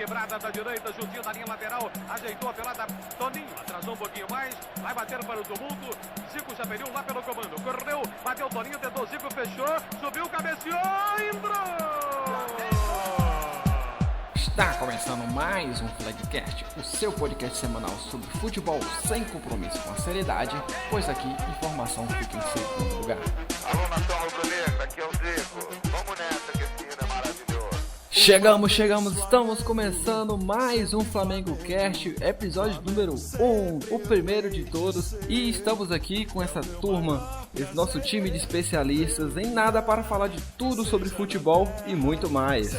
quebrada da direita, juntinho da linha lateral, ajeitou a pelada, Toninho, atrasou um pouquinho mais, vai bater para o tumulto, Zico já perdeu lá pelo comando, correu, bateu Toninho, tentou Zico, fechou, subiu, cabeceou, entrou! Está começando mais um Flagcast, o seu podcast semanal sobre futebol sem compromisso com a seriedade, pois aqui informação fica em segundo lugar. Alô, nação rubro-negra, aqui é o Zico. Vamos nessa que esse hino é maravilhoso. Chegamos, estamos começando mais um Flamengo Cast, episódio número 1, o primeiro de todos, e estamos aqui com essa turma, esse nosso time de especialistas em nada para falar de tudo sobre futebol e muito mais.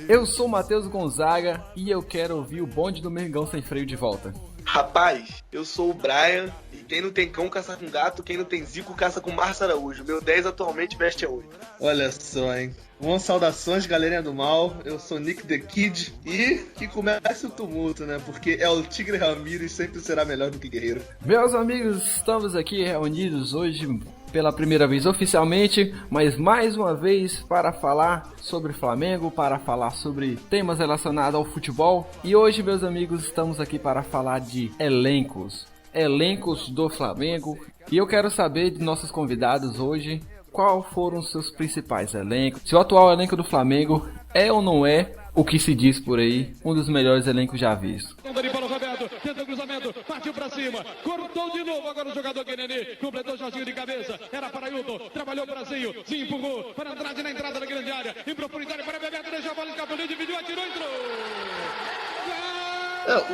Eu sou o Matheus Gonzaga e eu quero ouvir o bonde do Mengão sem freio de volta. Rapaz, eu sou o Brian e quem não tem cão caça com gato, quem não tem Zico caça com Márcio Araújo. Meu 10 atualmente veste a 8. Olha só, hein? Bom, saudações, galerinha do mal. Eu sou Nick the Kid e que comece o tumulto, né? Porque é o Tigre Ramírez, sempre será melhor do que Guerreiro. Meus amigos, estamos aqui reunidos hoje pela primeira vez oficialmente, mas mais uma vez para falar sobre Flamengo, para falar sobre temas relacionados ao futebol. E hoje, meus amigos, estamos aqui para falar de elencos do Flamengo. E eu quero saber de nossos convidados hoje qual foram os seus principais elencos. Se o atual elenco do Flamengo é ou não é o que se diz por aí, um dos melhores elencos já vistos. Tenta o cruzamento, partiu pra cima, cortou de novo, agora o jogador Gueneni, completou Jorginho de cabeça, era para Ailton, trabalhou o Brasil, se empurrou para Andrade na entrada da grande área, em profundidade para Bebeto, deixou a bola escapando, dividiu, atirou, entrou!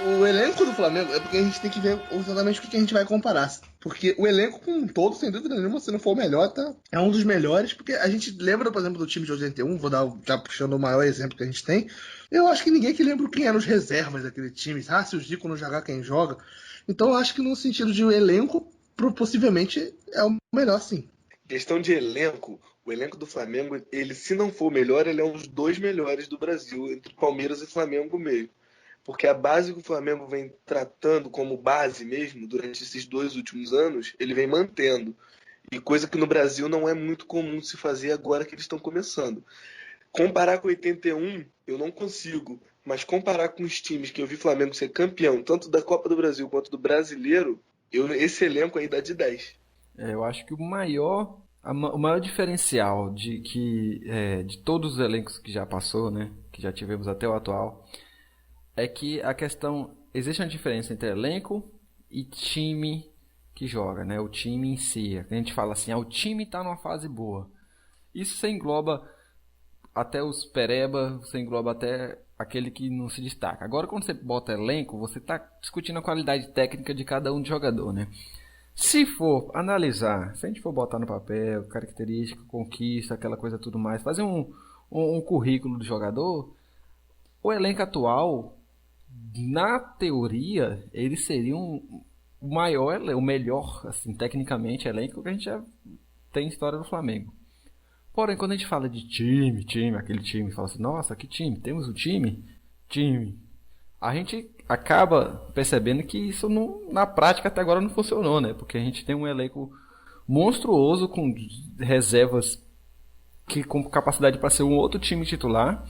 O elenco do Flamengo é porque a gente tem que ver exatamente o que a gente vai comparar. Porque o elenco como um todo, sem dúvida nenhuma, se não for o melhor, tá? É um dos melhores, porque a gente lembra, por exemplo, do time de 81, vou dar, já puxando o maior exemplo que a gente tem. Eu acho que ninguém que lembra quem eram os reservas daquele time. Ah, se o Zico não jogar, quem joga. Então eu acho que no sentido de um elenco, possivelmente é o melhor, sim. Questão de elenco, o elenco do Flamengo, ele se não for o melhor, ele é um dos dois melhores do Brasil, entre Palmeiras e Flamengo meio. Porque a base que o Flamengo vem tratando como base mesmo, durante esses 2 últimos anos, ele vem mantendo. E coisa que no Brasil não é muito comum de se fazer agora que eles estão começando. Comparar com 81, eu não consigo. Mas comparar com os times que eu vi Flamengo ser campeão, tanto da Copa do Brasil quanto do Brasileiro, esse elenco aí dá de 10. Eu acho que o maior diferencial de todos os elencos que já passou, né, que já tivemos até o atual, é que existe uma diferença entre elenco e time que joga, né? O time em si. A gente fala assim, o time está numa fase boa. Isso você engloba até os pereba, você engloba até aquele que não se destaca. Agora, quando você bota elenco, você está discutindo a qualidade técnica de cada um jogador, né? Se for analisar, se a gente for botar no papel, característica, conquista, aquela coisa tudo mais, fazer um currículo do jogador, o elenco atual, na teoria, ele seria o melhor, assim, tecnicamente, elenco que a gente já tem história do Flamengo. Porém, quando a gente fala de time, aquele time, fala assim, nossa, que time, temos um time, a gente acaba percebendo que isso na prática até agora não funcionou, né? Porque a gente tem um elenco monstruoso com reservas com capacidade para ser um outro time titular.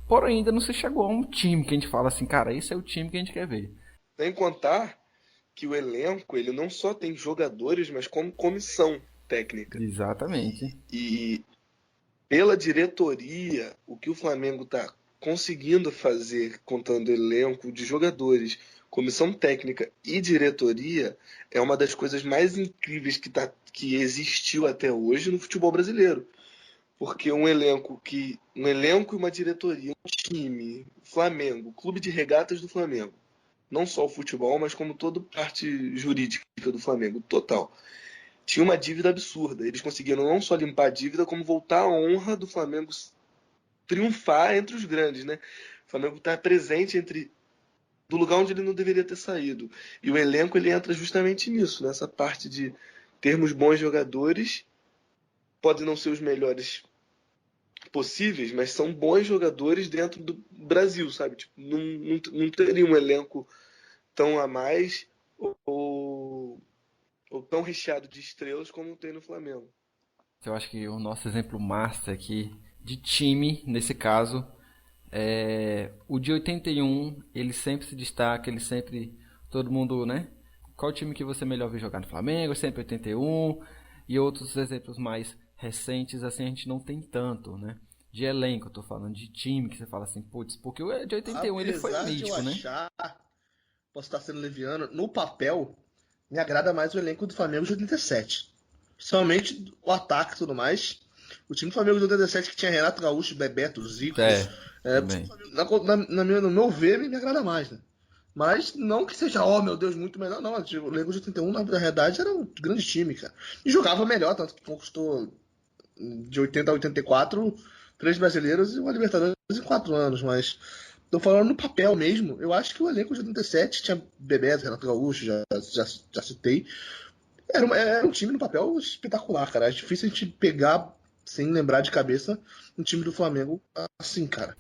Porém, ainda não se chegou a um time que a gente fala assim, cara, esse é o time que a gente quer ver. Sem contar que o elenco, ele não só tem jogadores, mas como comissão técnica. Exatamente. E pela diretoria, o que o Flamengo está conseguindo fazer, contando elenco de jogadores, comissão técnica e diretoria, é uma das coisas mais incríveis que existiu até hoje no futebol brasileiro. Porque um elenco e uma diretoria, um time, Flamengo, clube de regatas do Flamengo, não só o futebol, mas como toda parte jurídica do Flamengo, total, tinha uma dívida absurda. Eles conseguiram não só limpar a dívida, como voltar a honra do Flamengo triunfar entre os grandes, né? O Flamengo está presente do lugar onde ele não deveria ter saído. E o elenco, ele entra justamente nisso, nessa parte de termos bons jogadores. Podem não ser os melhores possíveis, mas são bons jogadores dentro do Brasil, sabe? Tipo, não teria um elenco tão a mais ou tão recheado de estrelas como tem no Flamengo. Eu acho que o nosso exemplo master aqui de time, nesse caso, O de 81, ele sempre se destaca, ele sempre. Todo mundo, né? Qual time que você melhor viu jogar no Flamengo? Sempre 81. E outros exemplos mais recentes, assim, a gente não tem tanto, né? De elenco, eu tô falando de time, que você fala assim, putz, porque o de 81 ele foi Apesar de eu mítico, né? achar, posso estar sendo leviano, no papel, me agrada mais o elenco do Flamengo de 87. Principalmente o ataque e tudo mais. O time do Flamengo de 87 que tinha Renato Gaúcho, Bebeto, Zico. Também. No meu ver, me agrada mais, né? Mas não que seja, oh meu Deus, muito melhor, não. O elenco de 81, na verdade, era um grande time, cara. E jogava melhor, tanto que conquistou de 80 a 84 três brasileiros e uma Libertadores em 4 anos. Mas tô falando no papel mesmo. Eu acho que o elenco de 87 tinha Bebeto, Renato Gaúcho, já citei. Era um time no papel espetacular, cara. É difícil a gente pegar, sem lembrar de cabeça, um time do Flamengo assim, cara.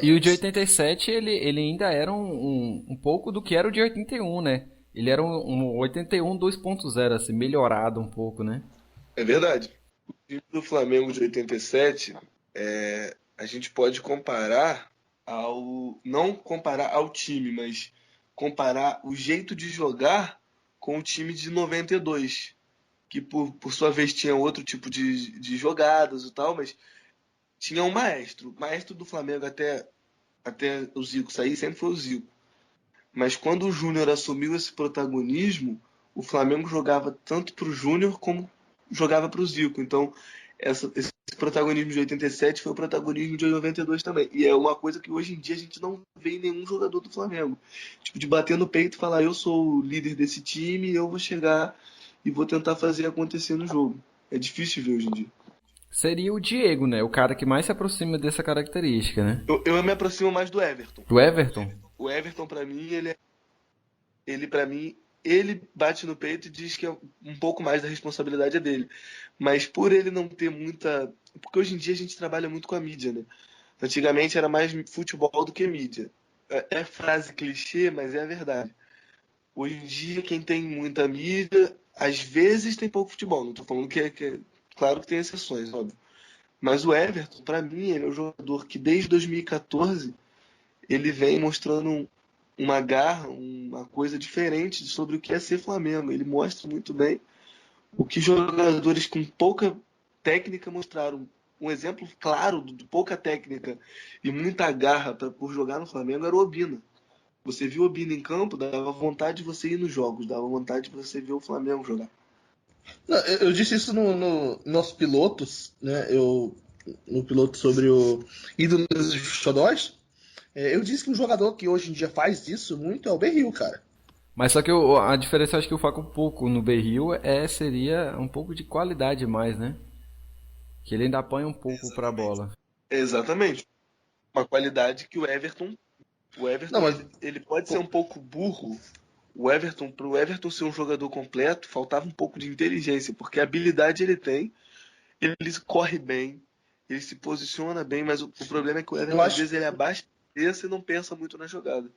E o de 87, ele ainda era um pouco do que era o de 81, né? Ele era um 81 2.0, assim, melhorado um pouco, né? É verdade. O time do Flamengo de 87, a gente pode comparar não comparar ao time, mas comparar o jeito de jogar com o time de 92, que por sua vez tinha outro tipo de jogadas e tal, mas tinha um maestro. O maestro do Flamengo até o Zico sair sempre foi o Zico. Mas quando o Júnior assumiu esse protagonismo, o Flamengo jogava tanto para o Júnior como jogava para o Zico. Então, esse protagonismo de 87 foi o protagonismo de 92 também. E é uma coisa que hoje em dia a gente não vê em nenhum jogador do Flamengo. Tipo, de bater no peito e falar, eu sou o líder desse time, eu vou chegar e vou tentar fazer acontecer no jogo. É difícil ver hoje em dia. Seria o Diego, né? O cara que mais se aproxima dessa característica, né? Eu me aproximo mais do Everton. Do Everton? O Everton, pra mim, ele bate no peito e diz que um pouco mais da responsabilidade é dele. Mas por ele não ter muita... Porque hoje em dia a gente trabalha muito com a mídia, né? Antigamente era mais futebol do que mídia. É frase clichê, mas é a verdade. Hoje em dia, quem tem muita mídia, às vezes tem pouco futebol. Não tô falando que claro que tem exceções, óbvio. Mas o Everton, pra mim, ele é um jogador que desde 2014 ele vem mostrando uma garra, uma coisa diferente sobre o que é ser Flamengo. Ele mostra muito bem o que jogadores com pouca técnica mostraram. Um exemplo claro de pouca técnica e muita garra por jogar no Flamengo era o Obina. Você viu o Obina em campo, dava vontade de você ir nos jogos, dava vontade de você ver o Flamengo jogar. Não, eu disse isso no nossos pilotos, né? No piloto sobre o ídolo dos xodós. Eu disse que um jogador que hoje em dia faz isso muito é o Berril, cara. Mas só que a diferença, eu acho que eu foco um pouco no Berril seria um pouco de qualidade mais, né? Que ele ainda apanha um pouco pra bola. Exatamente. Uma qualidade que o Everton Não, mas ele pode ser um pouco burro. Pro Everton ser um jogador completo, faltava um pouco de inteligência, porque a habilidade ele tem, ele corre bem, ele se posiciona bem, mas o problema é que o Everton às vezes ele abaixa a cabeça e não pensa muito na jogada.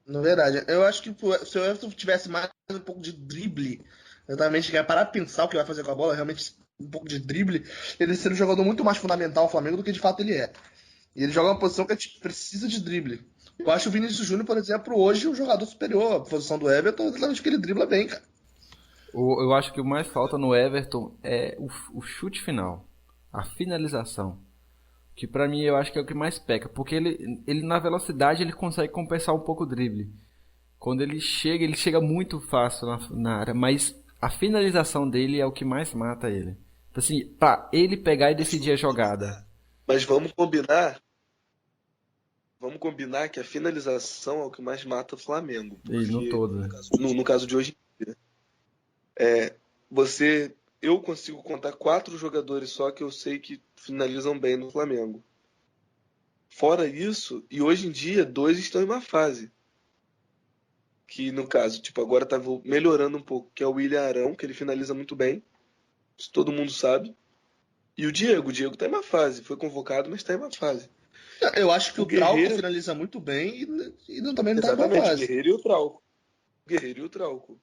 Na verdade, eu acho que se o Everton tivesse mais um pouco de drible, exatamente, que é parar de pensar o que vai fazer com a bola, realmente um pouco de drible, ele seria um jogador muito mais fundamental ao Flamengo do que de fato ele é. E ele joga uma posição que precisa de drible. Eu acho o Vinícius Júnior, por exemplo, hoje um jogador superior à posição do Everton, exatamente porque ele dribla bem, cara. Eu acho que o mais falta no Everton é o chute final, a finalização. Que pra mim eu acho que é o que mais peca, porque ele na velocidade ele consegue compensar um pouco o drible. Quando ele chega muito fácil na área, mas a finalização dele é o que mais mata ele. Então, assim, pra ele pegar e decidir a jogada. Mas vamos combinar que a finalização é o que mais mata o Flamengo. E no todo, né? No caso de hoje em dia. Eu consigo contar 4 jogadores só que eu sei que finalizam bem no Flamengo. Fora isso, e hoje em dia, 2 estão em uma fase. Que no caso, tipo, agora tá melhorando um pouco, que é o William Arão, que ele finaliza muito bem. Isso todo mundo sabe. E o Diego tá em uma fase. Foi convocado, mas tá em uma fase. Eu acho que o Trauco Guerreiro finaliza muito bem e também não tá em uma exatamente, o fase. Guerreiro e o Trauco.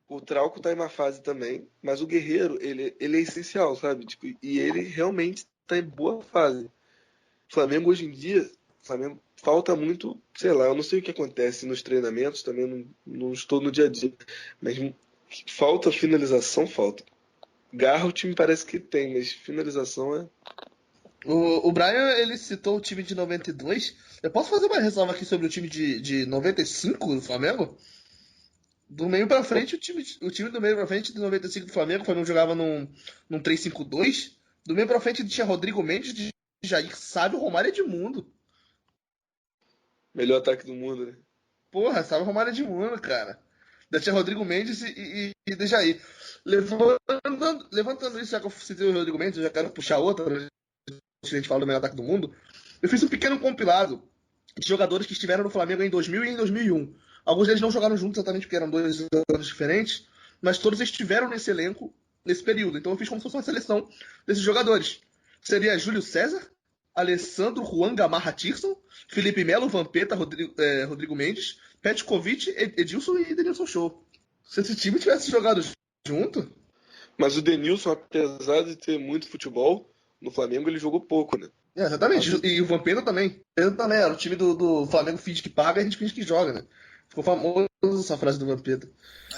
O Trauco tá em uma fase também, mas o Guerreiro, ele é essencial, sabe? Tipo, e ele realmente tá em boa fase. O Flamengo hoje em dia, O Flamengo falta muito, sei lá, eu não sei o que acontece nos treinamentos, também não estou no dia a dia, mas falta finalização, falta. Garra o time parece que tem, mas finalização é. O Brian, ele citou o time de 92. Eu posso fazer uma ressalva aqui sobre o time de 95 do Flamengo? Do meio pra frente, o time do meio pra frente de 95 do Flamengo, o Flamengo jogava num 3-5-2. Do meio pra frente tinha Rodrigo Mendes, de Jair Sábio, Romário e Edmundo. Melhor ataque do mundo, né? Porra, Sábio, Romário e Edmundo, cara. Ainda tinha Rodrigo Mendes e de Jair. Levantando isso, já que eu citei o Rodrigo Mendes, eu já quero puxar outra, a gente fala do melhor ataque do mundo. Eu fiz um pequeno compilado de jogadores que estiveram no Flamengo em 2000 e em 2001. Alguns deles não jogaram juntos exatamente porque eram dois anos diferentes, mas todos estiveram nesse elenco nesse período. Então eu fiz como se fosse uma seleção desses jogadores. Seria Júlio César, Alessandro, Juan Gamarra Tirson, Felipe Melo, Vampeta, Rodrigo Mendes, Petkovic, Edilson e Denilson Show. Se esse time tivesse jogado junto... Mas o Denilson, apesar de ter muito futebol, no Flamengo ele jogou pouco, né? Exatamente, e o Vampeta também. Ele também era o time do Flamengo finge que paga e a gente finge que joga, né? Ficou famoso essa frase do Vampeta.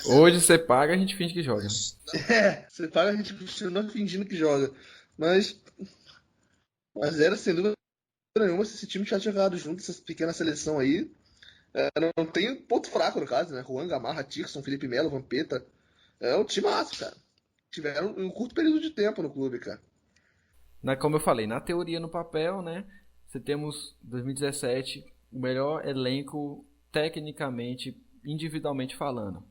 Hoje você paga, a gente finge que joga. Você paga, a gente continua fingindo que joga. Mas era sem dúvida nenhuma, se esse time tivesse jogado junto, essa pequena seleção aí, não tem ponto fraco no caso, né? Juan Gamarra, Tirson, Felipe Melo, Vampeta. É um time massa, cara. Tiveram um curto período de tempo no clube, cara. Como eu falei, na teoria, no papel, né? Você temos 2017 o melhor elenco tecnicamente, individualmente falando.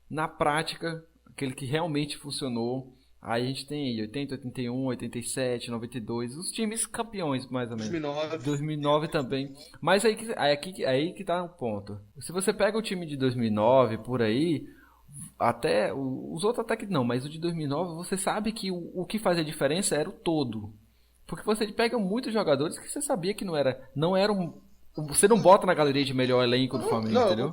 Na prática, aquele que realmente funcionou, aí a gente tem aí 80, 81, 87, 92, os times campeões, mais ou menos. 2009 também. Mas aí que tá o ponto. Se você pega o time de 2009, por aí, até os outros até que não, mas o de 2009, você sabe que o que fazia diferença era o todo. Porque você pega muitos jogadores que você sabia que não era você não bota na galeria de melhor elenco do Flamengo, entendeu?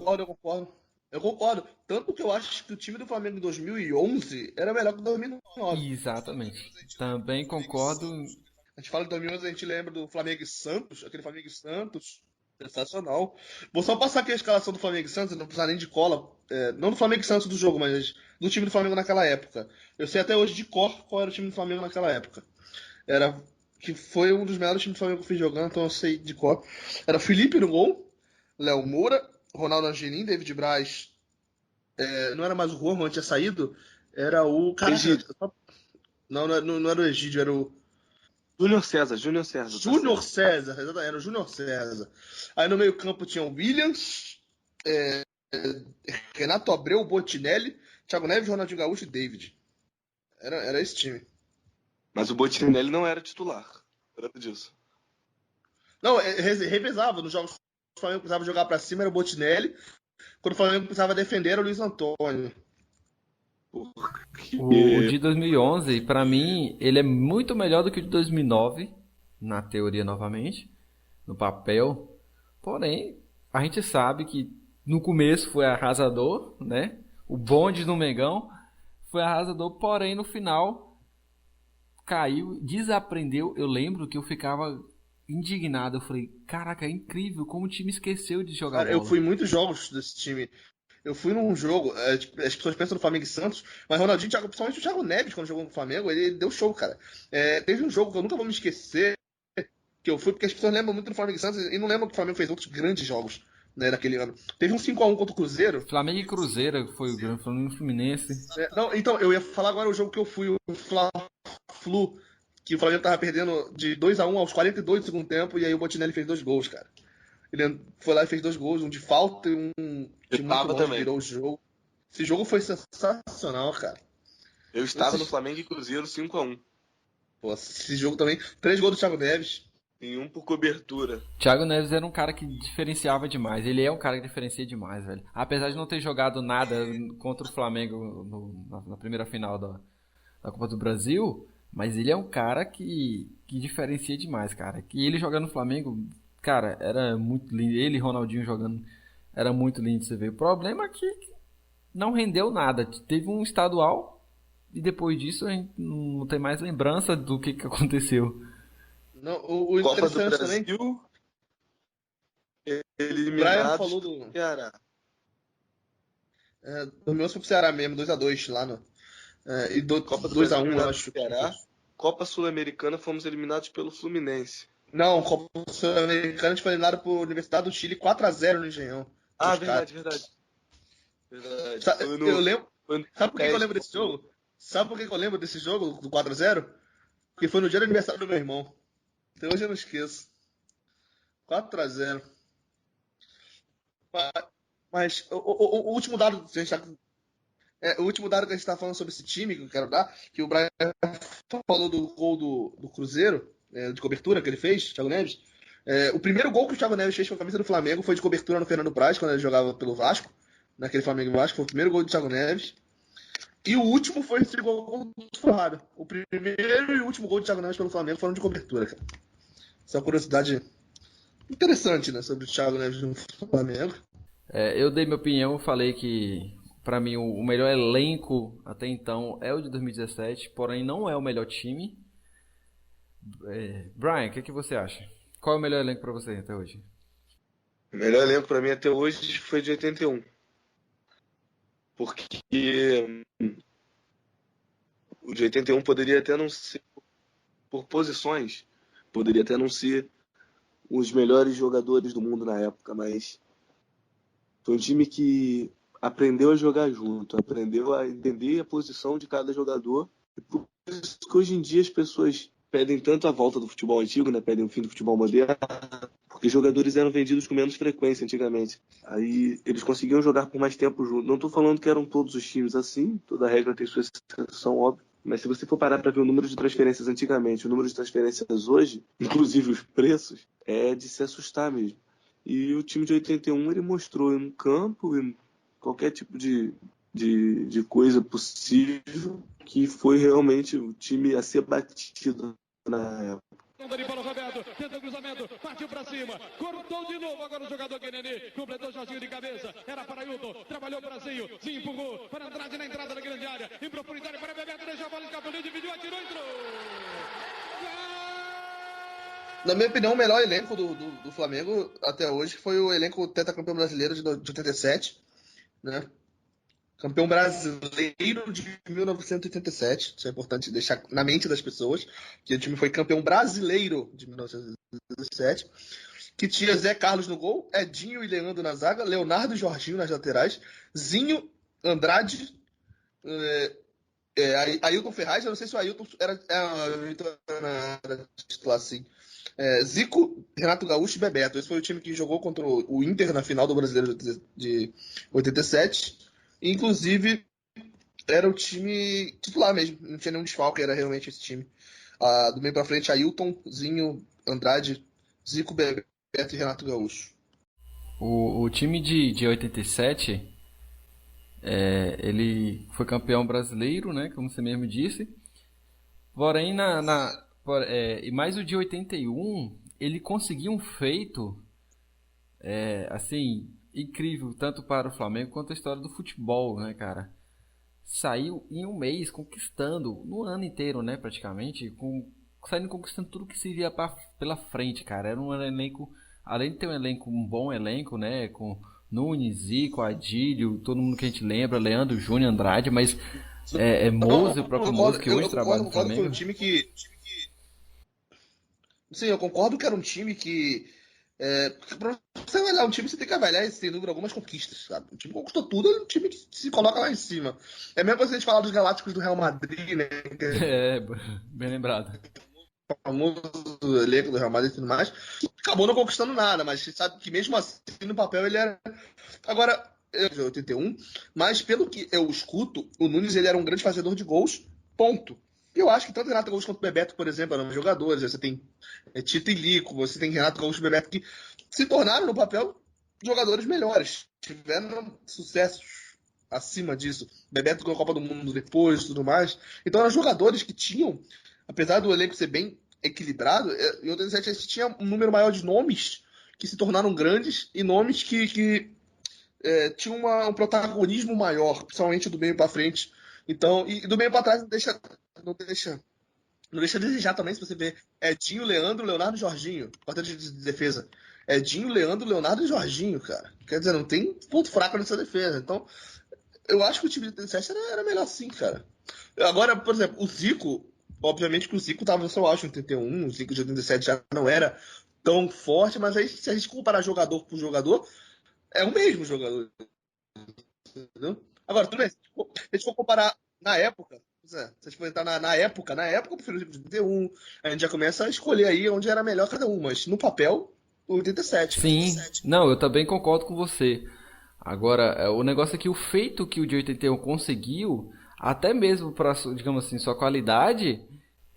Eu concordo. Tanto que eu acho que o time do Flamengo em 2011 era melhor que o 2009. Exatamente. Também concordo. A gente fala de 2011, a gente lembra do Flamengo e Santos, aquele Flamengo e Santos. Sensacional. Vou só passar aqui a escalação do Flamengo e Santos, não precisar nem de cola. Não do Flamengo e Santos do jogo, mas do time do Flamengo naquela época. Eu sei até hoje de cor qual era o time do Flamengo naquela época. Que foi um dos melhores times do Flamengo que eu fui jogando, então eu sei de cor. Era Felipe no gol, Léo Moura, Ronaldo Angelim, David Braz. Não era mais o Juan tinha saído. Era o. Egídio. Não era o Egídio, era o. Júnior César. Júnior César, exatamente, era o Júnior César. Aí no meio-campo tinha o Williams, Renato Abreu, Botinelli, Thiago Neves, Ronaldinho Gaúcho e David. Era esse time. Mas o Botinelli não era titular. Era disso. Não, revezava. Nos jogos que o Flamengo precisava jogar pra cima era o Botinelli. Quando o Flamengo precisava defender era o Luiz Antônio. O de 2011, pra mim, ele é muito melhor do que o de 2009, na teoria novamente, no papel. Porém, a gente sabe que no começo foi arrasador, né? O bonde do Mengão foi arrasador, porém no final caiu, desaprendeu. Eu lembro que eu ficava indignado. Eu falei, caraca, é incrível como o time esqueceu de jogar bola. Eu fui em muitos jogos desse time. Eu fui num jogo, as pessoas pensam no Flamengo e Santos, mas Ronaldinho, principalmente o Thiago Neves, quando jogou no Flamengo, ele deu show, cara. Teve um jogo que eu nunca vou me esquecer, que eu fui, porque as pessoas lembram muito do Flamengo e Santos e não lembram que o Flamengo fez outros grandes jogos, né, naquele ano. Teve um 5x1 contra o Cruzeiro. Flamengo e Cruzeiro foi o grande, Flamengo e Fluminense. Então, eu ia falar agora o jogo que eu fui, o Fla-Flu, que o Flamengo tava perdendo de 2x1 aos 42 do segundo tempo, e aí o Botinelli fez 2 gols, cara. Ele foi lá e fez 2 gols, um de falta e um de muito longe, virou o jogo. Esse jogo foi sensacional, cara. Eu estava no Flamengo e Cruzeiro 5x1. Pô, esse jogo também. 3 gols do Thiago Neves. E um por cobertura. Thiago Neves era um cara que diferenciava demais. Ele é um cara que diferencia demais, velho. Apesar de não ter jogado nada contra o Flamengo na primeira final da Copa do Brasil, mas ele é um cara que diferencia demais, cara. Que ele jogando no Flamengo, cara, era muito lindo. Ele e Ronaldinho jogando, era muito lindo de você ver. O problema é que não rendeu nada. Teve um estadual e depois disso a gente não tem mais lembrança do que aconteceu. Não, o Copa do interessante Brasil, também. Brian eliminados falou pelo do. Ceará. Do meu foi pro Ceará mesmo, 2x2 lá no. E Copa do 2x1, Brasil eu eliminados acho pelo que Ceará. foi. Copa Sul-Americana fomos eliminados pelo Fluminense. Não, Copa Sul-Americana, a gente foi eliminado por Universidade do Chile 4x0 no Engenhão. Ah, Os caras. verdade. Foi Eu no, lembro. foi no Sabe por que eu teste. lembro desse jogo? Sabe por que eu lembro desse jogo, do 4x0? Porque foi no dia do aniversário do meu irmão. Até hoje eu não esqueço. 4x0. Mas o último dado que a gente tá, o último dado que a gente tá falando sobre esse time que eu quero dar, que o Brian falou do gol do Cruzeiro, de cobertura que ele fez, Thiago Neves. O primeiro gol que o Thiago Neves fez com a camisa do Flamengo foi de cobertura no Fernando Praz, quando ele jogava pelo Vasco, naquele Flamengo e Vasco, foi o primeiro gol do Thiago Neves. E o último foi esse gol do Forrada. O primeiro e o último gol do Thiago Neves pelo Flamengo foram de cobertura, cara. Essa é uma curiosidade interessante, né, sobre o Thiago Neves no Flamengo. Eu dei minha opinião, falei que pra mim o melhor elenco até então é o de 2017, porém não é o melhor time. Brian, o que você acha? Qual é o melhor elenco pra você até hoje? O melhor elenco pra mim até hoje foi de 81. Porque o de 81 poderia até não ser, por posições, poderia até não ser os melhores jogadores do mundo na época, mas foi um time que aprendeu a jogar junto, aprendeu a entender a posição de cada jogador. E por isso que hoje em dia as pessoas pedem tanto a volta do futebol antigo, né? Pedem o fim do futebol moderno, porque jogadores eram vendidos com menos frequência antigamente. Aí eles conseguiam jogar por mais tempo junto. Não estou falando que eram todos os times assim, toda regra tem sua exceção, óbvio. Mas se você for parar para ver o número de transferências antigamente, o número de transferências hoje, inclusive os preços, é de se assustar mesmo. E o time de 81 ele mostrou em campo, em qualquer tipo de coisa possível, que foi realmente o time a ser batido na época. Dali para o Roberto, tenta o cruzamento, partiu para cima, cortou de novo agora o jogador Gueneni, completou Jorginho de cabeça, era para Ailton, trabalhou o Brasil, se empurrou para Andrade na entrada da grande área, em profundidade para Bebeto, deixou a bola escapando, dividiu, atirou, entrou! Na minha opinião, o melhor elenco do Flamengo até hoje foi o elenco tetracampeão brasileiro de 87, né? Campeão brasileiro de 1987. Isso é importante deixar na mente das pessoas, que o time foi campeão brasileiro de 1987, que tinha Zé Carlos no gol, Edinho e Leandro na zaga, Leonardo e Jorginho nas laterais, Zinho, Andrade, Ailton Ferraz, eu não sei se o Ailton era titular assim. Zico, Renato Gaúcho e Bebeto. Esse foi o time que jogou contra o Inter na final do Brasileiro de 87. Inclusive, era o time titular mesmo. Não tinha nenhum desfalque, era realmente esse time. Do meio pra frente, Ailton, Zinho, Andrade, Zico, Bebeto e Renato Gaúcho. O time de 87, ele foi campeão brasileiro, né? Como você mesmo disse. Porém, e mais o de 81, ele conseguiu um feito assim, incrível, tanto para o Flamengo quanto a história do futebol, né, cara? Saiu em um mês conquistando, no ano inteiro, né, praticamente, saindo conquistando tudo que se via pela frente, cara. Era um elenco, além de ter um bom elenco, né, com Nunes, Zico, Adílio, todo mundo que a gente lembra, Leandro, Júnior, Andrade, mas Moza, o próprio Moza, que hoje trabalha no Flamengo. Foi um time que... Sim, eu concordo que era um time que... pra você olhar um time, você tem que avaliar, sem dúvida, algumas conquistas, sabe? O time conquistou tudo, é um time que se coloca lá em cima. É a mesma coisa que a gente falar dos Galácticos do Real Madrid, né? Bem lembrado. O famoso elenco do Real Madrid e tudo mais. Acabou não conquistando nada, mas sabe que mesmo assim, no papel, ele era... Agora, eu de 81, mas pelo que eu escuto, o Nunes ele era um grande fazedor de gols, ponto. E eu acho que tanto Renato Gaúcho quanto o Bebeto, por exemplo, eram jogadores. Você tem Tito e Lico, você tem Renato Gaúcho e Bebeto que se tornaram no papel jogadores melhores. Tiveram sucessos acima disso. Bebeto ganhou a Copa do Mundo depois e tudo mais. Então eram jogadores que tinham, apesar do elenco ser bem equilibrado, em 87 a gente tinha um número maior de nomes que se tornaram grandes e nomes que tinham um protagonismo maior, principalmente do meio para frente. Então, e do meio para trás não deixa a desejar também, se você ver Edinho, Leandro, Leonardo e Jorginho, quarteto de defesa. Edinho, Leandro, Leonardo e Jorginho, cara. Quer dizer, não tem ponto fraco nessa defesa. Então, eu acho que o time de 87 era melhor sim, cara. Agora, por exemplo, o Zico, obviamente que o Zico tava no seu auge em 81, o Zico de 87 já não era tão forte, mas aí se a gente comparar jogador por jogador, é o mesmo jogador, entendeu? Agora, tudo bem, se a gente for comparar na época, se a gente for entrar na época eu prefiro o Zico de 81, a gente já começa a escolher aí onde era melhor cada um, mas no papel, o 87. Sim, não, eu também concordo com você. Agora, o negócio é que o feito que o de 81 conseguiu, até mesmo para, digamos assim, sua qualidade,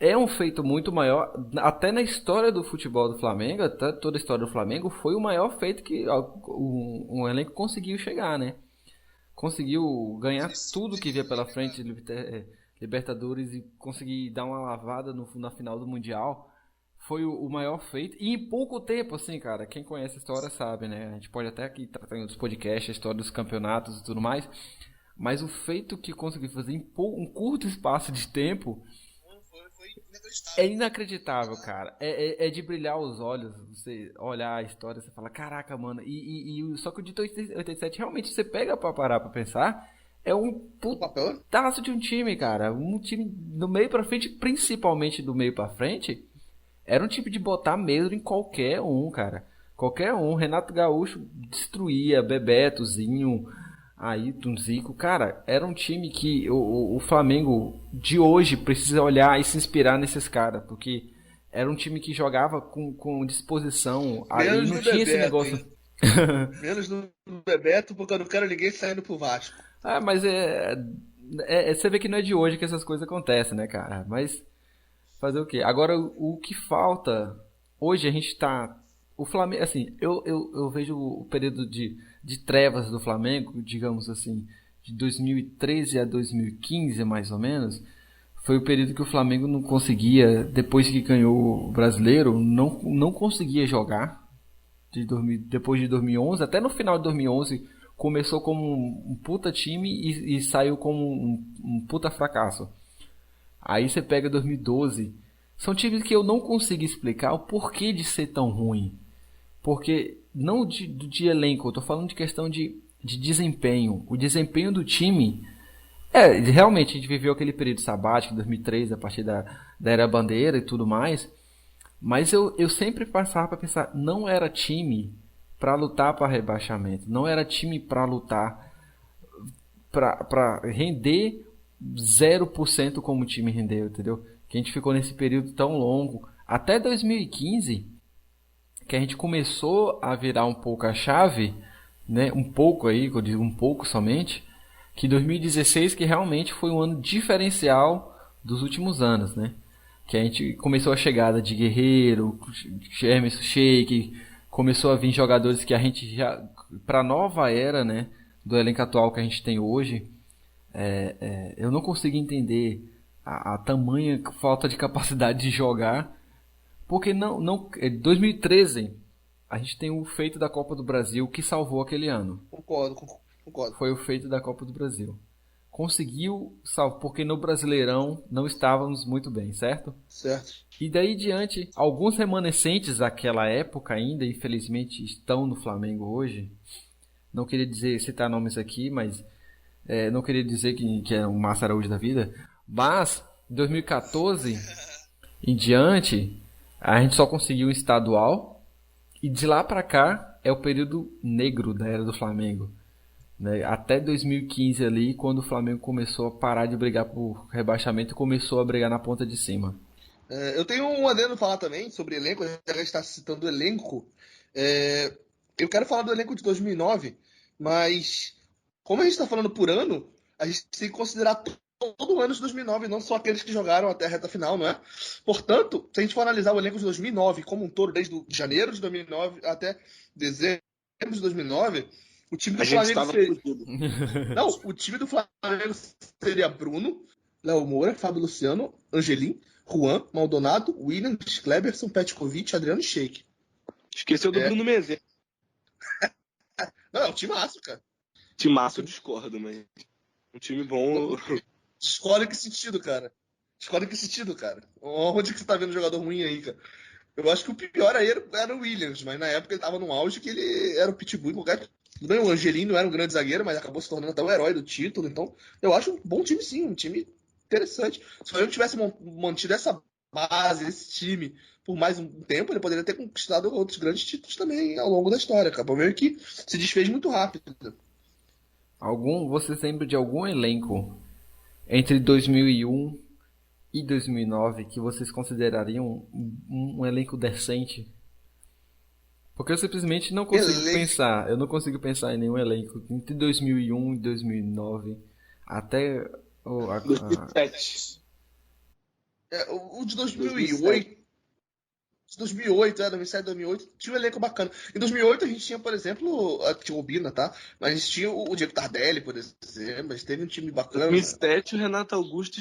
é um feito muito maior. Até na história do futebol do Flamengo, até toda a história do Flamengo, foi o maior feito que um elenco conseguiu chegar, né? Conseguiu ganhar tudo que via pela frente, Libertadores, e conseguir dar uma lavada na final do Mundial. Foi o maior feito. E em pouco tempo, assim, cara, quem conhece a história sabe, né? A gente pode até aqui tratar em outros podcasts, a história dos campeonatos e tudo mais. Mas o feito que conseguiu fazer em um curto espaço de tempo é inacreditável, cara. É de brilhar os olhos. Você olhar a história, você fala, caraca, mano. Só que o de 87 realmente você pega pra parar pra pensar. É um putaço de um time, cara. Um time do meio pra frente, principalmente do meio pra frente. Era um tipo de botar medo em qualquer um, cara. Qualquer um. Renato Gaúcho destruía, Bebetozinho, Ayrton, Zico. Cara, era um time que o Flamengo de hoje precisa olhar e se inspirar nesses caras. Porque era um time que jogava com disposição. Aí não tinha esse negócio. Menos no Bebeto, porque eu não quero ninguém saindo pro Vasco. Ah, mas você vê que não é de hoje que essas coisas acontecem, né, cara? Mas fazer o quê? Agora, o que falta... Hoje a gente tá... O Flamengo, assim, eu vejo o período de trevas do Flamengo, digamos assim, de 2013 a 2015, mais ou menos. Foi o período que o Flamengo não conseguia, depois que ganhou o Brasileiro, não conseguia jogar. Depois de 2011, até no final de 2011, começou como um puta time e saiu como um puta fracasso. Aí você pega 2012. São times que eu não consigo explicar o porquê de ser tão ruim. Porque, não de elenco, eu tô falando de questão de desempenho. O desempenho do time... realmente a gente viveu aquele período sabático, 2013, a partir da Era Bandeira e tudo mais. Mas eu sempre passava para pensar, não era time para lutar para rebaixamento. Não era time para lutar, para render 0% como o time rendeu, entendeu? Que a gente ficou nesse período tão longo. Até 2015, que a gente começou a virar um pouco a chave, né? Um pouco aí, eu digo um pouco somente, que 2016 que realmente foi um ano diferencial dos últimos anos, né? Que a gente começou a chegada de Guerreiro, Emerson Sheik, começou a vir jogadores que a gente já, para a nova era, né, do elenco atual que a gente tem hoje, eu não consigo entender a tamanha falta de capacidade de jogar, porque 2013 a gente tem o feito da Copa do Brasil que salvou aquele ano. Concordo. Foi o feito da Copa do Brasil. Conseguiu salvar, porque no Brasileirão não estávamos muito bem, certo? Certo. E daí diante, alguns remanescentes daquela época ainda, infelizmente, estão no Flamengo hoje. Não queria citar nomes aqui, mas não queria dizer que é um Márcio Araújo da vida. Mas, em 2014 em diante, a gente só conseguiu um estadual. E de lá pra cá é o período negro da era do Flamengo. Né? Até 2015 ali, quando o Flamengo começou a parar de brigar por rebaixamento e começou a brigar na ponta de cima. Eu tenho um adendo a falar também sobre elenco, a gente está citando elenco. Eu quero falar do elenco de 2009, mas como a gente está falando por ano, a gente tem que considerar todo o ano de 2009, não só aqueles que jogaram até a reta final, não é? Portanto, se a gente for analisar o elenco de 2009 como um todo, desde janeiro de 2009 até dezembro de 2009, o time do Flamengo seria... Não, o time do Flamengo seria Bruno, Léo Moura, Fábio Luciano, Angelim, Juan, Maldonado, Williams, Kleberson, Petkovic, Adriano e Sheik. Esqueceu do Bruno Mezenga. Não, é um timaço, cara. Timaço, eu discordo, mas um time bom. Discorda em que sentido, cara? Onde que você tá vendo jogador ruim aí, cara? Eu acho que o pior aí era o Williams, mas na época ele tava num auge que ele era o pitbull em qualquer. Tudo bem, o Angelino não era um grande zagueiro, mas acabou se tornando até o herói do título. Então, eu acho um bom time, sim, um time interessante. Se o Flamengo tivesse mantido essa base, esse time, por mais um tempo, ele poderia ter conquistado outros grandes títulos também ao longo da história. Acabou meio que se desfez muito rápido. Você lembra de algum elenco entre 2001 e 2009 que vocês considerariam um elenco decente? Porque eu simplesmente não consigo pensar. Eu não consigo pensar em nenhum elenco entre 2001 e 2009 até 2007. O de 2008. 2007, 2008, tinha um elenco bacana. Em 2008 a gente tinha, por exemplo, tinha o Bina, tá? Mas a gente tinha o Diego Tardelli, por exemplo, mas teve um time Em bacana. 2007 o Renato Augusto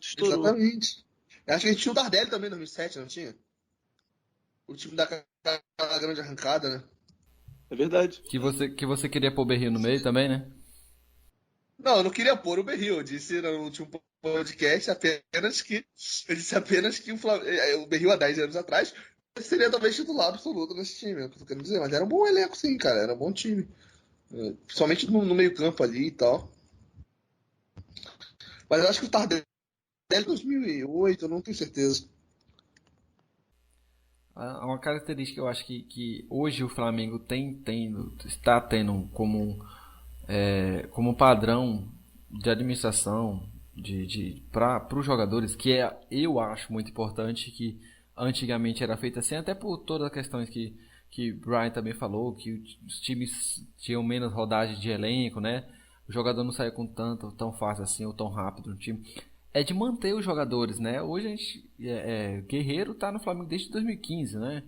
estourou. Exatamente. Eu acho que a gente tinha o Tardelli também em 2007, não tinha? O time daquela grande arrancada, né? É verdade. que você queria pôr o Berrio no meio também, né? Não, eu não queria pôr o Berril. Eu disse no último podcast apenas que. Eu disse apenas que o Berril há 10 anos atrás seria talvez titular absoluto nesse time. É o que eu tô querendo dizer. Mas era um bom elenco, sim, cara. Era um bom time. Principalmente no meio-campo ali e tal. Mas eu acho que o Tardelli é 2008, eu não tenho certeza. Uma característica que eu acho que hoje o Flamengo está tendo como padrão de administração para os jogadores, eu acho muito importante, que antigamente era feito assim, até por todas as questões que Brian também falou, que os times tinham menos rodagem de elenco, né? O jogador não saía com tão fácil assim ou tão rápido no time. É de manter os jogadores, né? Hoje a gente, Guerreiro tá no Flamengo desde 2015, né?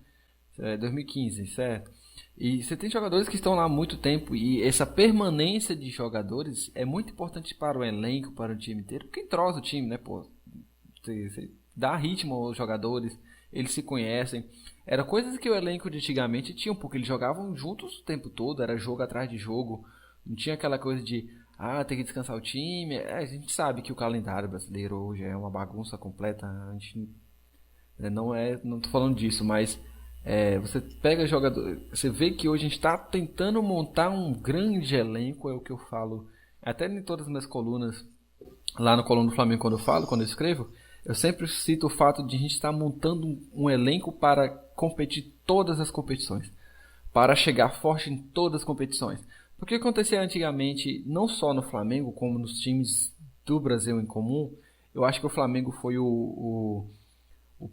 2015, certo? E você tem jogadores que estão lá há muito tempo, e essa permanência de jogadores é muito importante para o elenco, para o time inteiro, porque entrosa o time, né, pô? Você dá ritmo aos jogadores, eles se conhecem. Era coisas que o elenco de antigamente tinha, porque eles jogavam juntos o tempo todo, era jogo atrás de jogo. Não tinha aquela coisa de, tem que descansar o time. A gente sabe que o calendário brasileiro hoje é uma bagunça completa. A gente não tô falando disso, mas você pega jogador, você vê que hoje a gente está tentando montar um grande elenco, é o que eu falo até em todas as minhas colunas, lá no Coluna do Flamengo, quando eu escrevo, eu sempre cito o fato de a gente estar montando um elenco para competir todas as competições, para chegar forte em todas as competições. Porque acontecia antigamente, não só no Flamengo, como nos times do Brasil em comum. Eu acho que o Flamengo foi o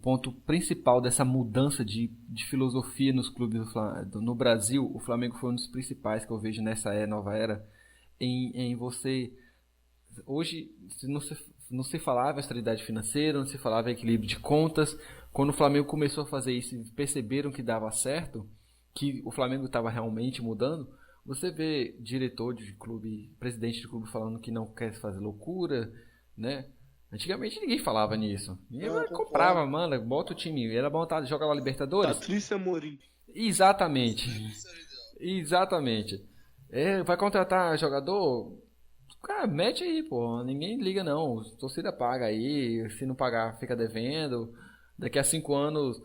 ponto principal dessa mudança de filosofia nos clubes no Brasil. O Flamengo foi um dos principais que eu vejo nessa nova era, em você... Hoje não se falava estabilidade financeira, não se falava equilíbrio de contas. Quando o Flamengo começou a fazer isso e perceberam que dava certo, que o Flamengo estava realmente mudando, você vê diretor de clube, presidente de clube falando que não quer fazer loucura, né? Antigamente ninguém falava nisso. Ninguém comprava, mano, bota o time. Era montado, joga lá Libertadores. Patrícia Amorim. Exatamente. Vai contratar jogador? Cara, mete aí, pô. Ninguém liga não. A torcida paga aí. Se não pagar, fica devendo. Daqui a 5 anos,